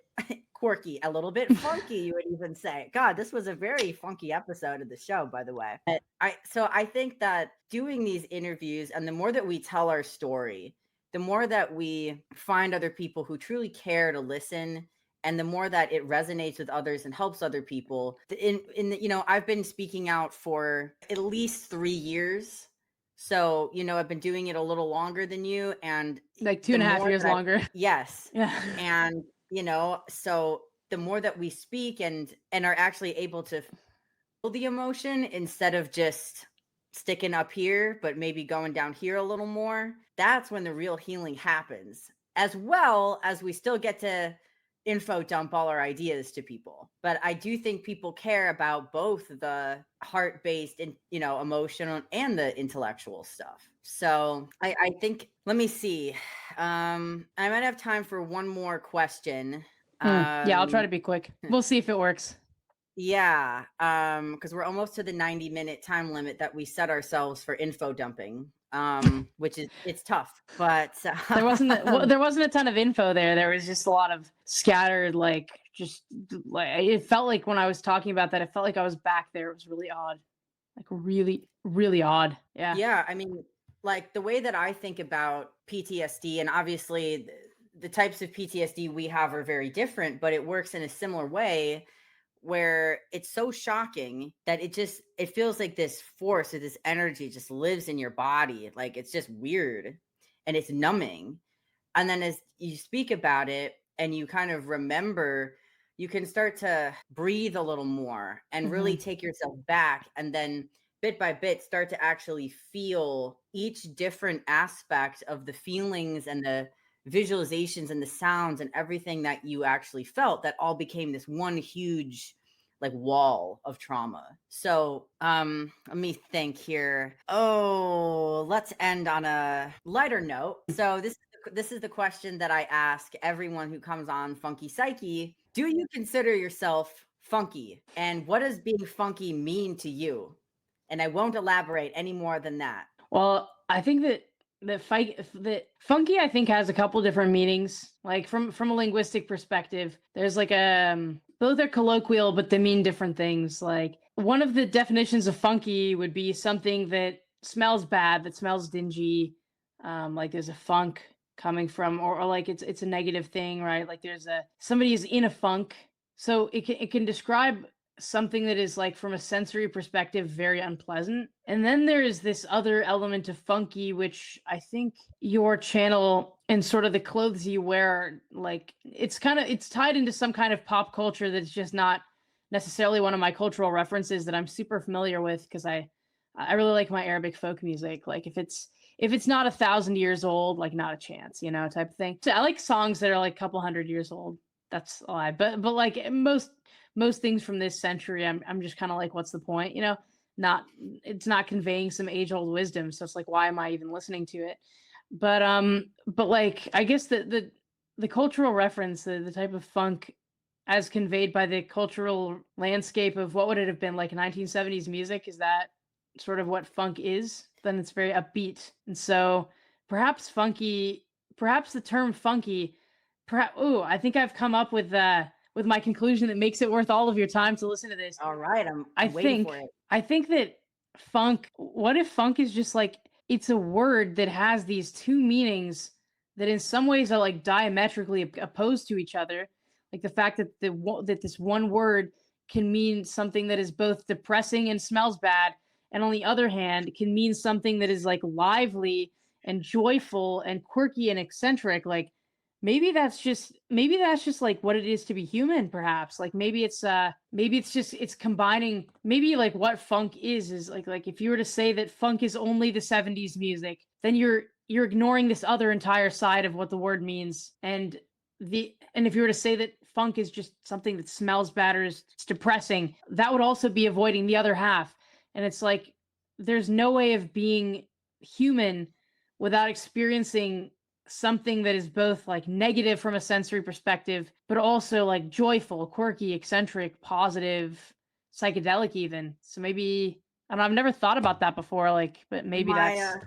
quirky, a little bit funky, you would even say. God, this was a very funky episode of the show, by the way. So I think that doing these interviews, and the more that we tell our story, the more that we find other people who truly care to listen, and the more that it resonates with others and helps other people. I've been speaking out for at least 3 years. So, I've been doing it a little longer than you, and like 2.5 years longer. Yes. Yeah. And, so the more that we speak and are actually able to feel the emotion instead of just sticking up here, but maybe going down here a little more, that's when the real healing happens, as well as we still get to info dump all our ideas to people. But I do think people care about both the heart-based and emotional and the intellectual stuff. So I think, let me see, I might have time for one more question. Yeah, I'll try to be quick. We'll see if it works. Yeah, because we're almost to the 90-minute time limit that we set ourselves for info dumping, which it's tough. But there wasn't a ton of info there. There was just a lot of scattered, like it felt like when I was talking about that, it felt like I was back there. It was really odd, like really, really odd. Yeah. Yeah, I mean, like the way that I think about PTSD, and obviously the types of PTSD we have are very different, but it works in a similar way, where it's so shocking that it feels like this force or this energy just lives in your body. Like it's just weird and it's numbing. And then as you speak about it and you kind of remember, you can start to breathe a little more and really take yourself back, and then bit by bit start to actually feel each different aspect of the feelings and the visualizations and the sounds and everything that you actually felt, that all became this one huge like wall of trauma. So let me think here. Oh, let's end on a lighter note. So this is the question that I ask everyone who comes on Funky Psyche. Do you consider yourself funky? And what does being funky mean to you? And I won't elaborate any more than that. Well, I think that funky, I think, has a couple different meanings. Like from a linguistic perspective, there's like both are colloquial, but they mean different things. Like one of the definitions of funky would be something that smells bad, that smells dingy. Like there's a funk coming from, or like it's a negative thing, right? Like somebody is in a funk. So it can describe something that is, like, from a sensory perspective, very unpleasant. And then there is this other element of funky, which I think your channel and sort of the clothes you wear, like it's tied into some kind of pop culture that's just not necessarily one of my cultural references that I'm super familiar with, because I really like my Arabic folk music. Like if it's not 1,000 years old, like not a chance, type of thing. So I like songs that are like a couple hundred years old. That's a lie. But like most things from this century, I'm just kind of like, what's the point? It's not conveying some age-old wisdom. So it's like, why am I even listening to it? But like, I guess the cultural reference, the type of funk as conveyed by the cultural landscape of what would it have been like 1970s music, is that sort of what funk is? Then it's very upbeat. And so perhaps the term funky perhaps, ooh, I think I've come up with my conclusion that makes it worth all of your time to listen to this. All right, I'm I waiting for think it. I think that funk, what if funk is just like it's a word that has these two meanings that in some ways are like diametrically opposed to each other. Like the fact that that this one word can mean something that is both depressing and smells bad, and on the other hand can mean something that is like lively and joyful and quirky and eccentric. Like maybe that's just like what it is to be human, perhaps. Like maybe it's just it's combining, maybe like what funk is like if you were to say that funk is only the 70s music, then you're ignoring this other entire side of what the word means. And if you were to say that funk is just something that smells bad or is depressing, that would also be avoiding the other half. And it's like there's no way of being human without experiencing something that is both like negative from a sensory perspective, but also like joyful, quirky, eccentric, positive, psychedelic even. So maybe I don't know, I've never thought about that before, like, but maybe Maya, that's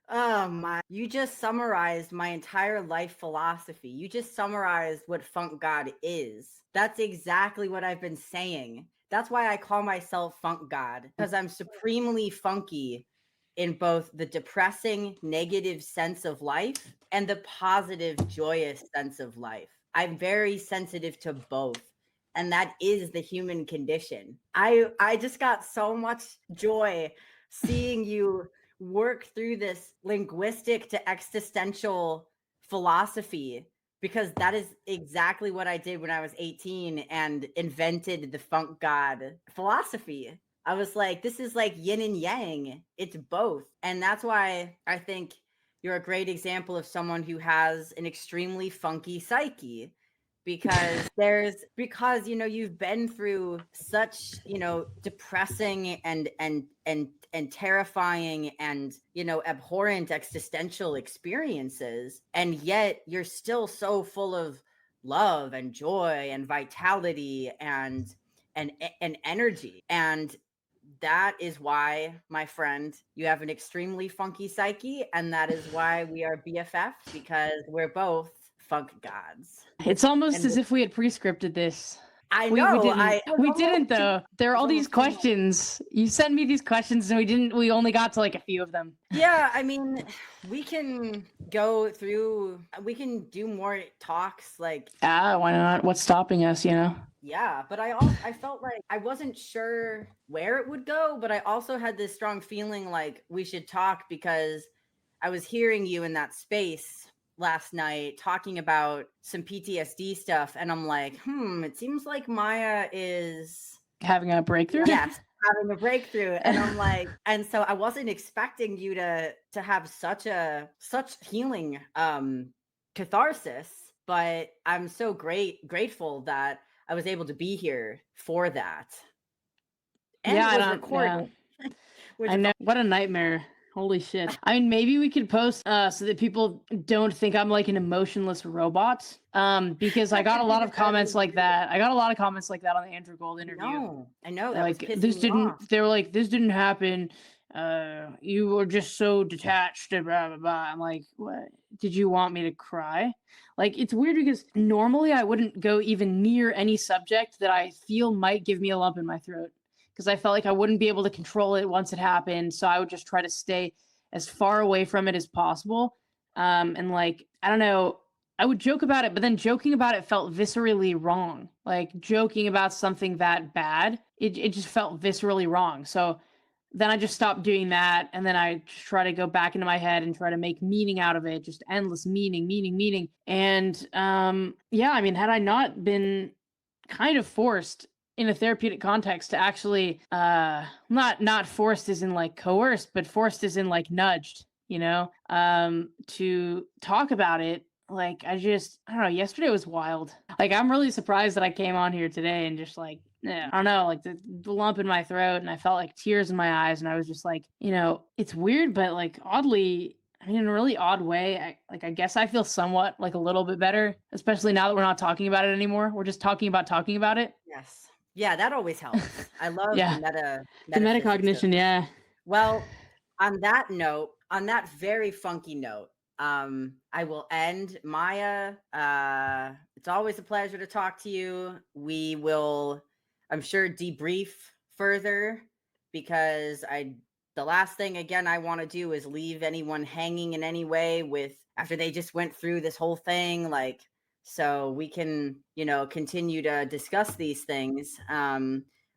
oh my, you just summarized my entire life philosophy. You just summarized what funk god is. That's exactly what I've been saying. That's why I call myself funk god, because I'm supremely funky in both the depressing, negative sense of life and the positive, joyous sense of life. I'm very sensitive to both. And that is the human condition. I just got so much joy seeing you work through this linguistic to existential philosophy, because that is exactly what I did when I was 18 and invented the funk god philosophy. I was like, this is like yin and yang. It's both. And that's why I think you're a great example of someone who has an extremely funky psyche, because you've been through such depressing and terrifying and abhorrent existential experiences, and yet you're still so full of love and joy and vitality and energy. And that is why, my friend, you have an extremely funky psyche, and that is why we are BFFs, because we're both funk gods. it's almost And as if we had pre-scripted this. I We know, didn't. it was We almost didn't though. There are it was all these almost too much. questions. You sent me these questions and we didn't. We only got to like a few of them. Yeah, I mean, we can go through. We can do more talks, like, Ah, why not? What's stopping us? You know. yeah. But I felt like I wasn't sure where it would go, but I also had this strong feeling like we should talk, because I was hearing you in that space last night talking about some PTSD stuff, and I'm like, it seems like Maya is Having a breakthrough. yes, having a breakthrough. And I'm like, and so I wasn't expecting you to have such healing catharsis, but I'm so grateful that I was able to be here for that. And Yeah, it I was don't. Yeah. recorded. Which I is know. What a nightmare. Holy shit. I mean, maybe we could post so that people don't think I'm like an emotionless robot. Because I that got a could be lot the of comments title of like the video. that. I got a lot of comments like that on the Andrew Gold interview. I know They're that was like, pissing me off. they were like, this didn't happen. You were just so detached and blah blah blah. I'm like, what? Did you want me to cry? Like, it's weird because normally I wouldn't go even near any subject that I feel might give me a lump in my throat, because I felt like I wouldn't be able to control it once it happened. So I would just try to stay as far away from it as possible. And like, I don't know, I would joke about it, but then joking about it felt viscerally wrong. Like joking about something that bad, it just felt viscerally wrong. So then I just stopped doing that. And then I just try to go back into my head and try to make meaning out of it, just endless meaning, meaning, meaning. And yeah, I mean, had I not been kind of forced in a therapeutic context to actually not forced as in like coerced, but forced as in like nudged, to talk about it. Like I don't know, yesterday was wild. Like I'm really surprised that I came on here today and just like, yeah, I don't know, like the lump in my throat, and I felt like tears in my eyes, and I was just like, it's weird, but like oddly, I mean, in a really odd way, I guess I feel somewhat like a little bit better, especially now that we're not talking about it anymore. We're just talking about it. Yes. Yeah, that always helps. I love Yeah, the metaphysics. metacognition. Yeah. Well, on that note, on that very funky note, I will end. Maya, it's always a pleasure to talk to you. We will, I'm sure, debrief further, because the last thing again I want to do is leave anyone hanging in any way with after they just went through this whole thing. Like, so we can, continue to discuss these things.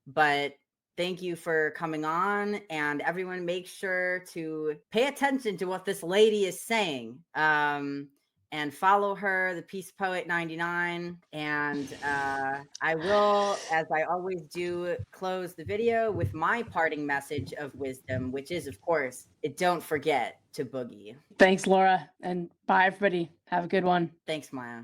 But thank you for coming on, and everyone make sure to pay attention to what this lady is saying. And follow her, the Peace Poet 99. And I will, as I always do, close the video with my parting message of wisdom, which is, of course, don't forget to boogie. Thanks, Laura. And bye, everybody. Have a good one. Thanks, Maya.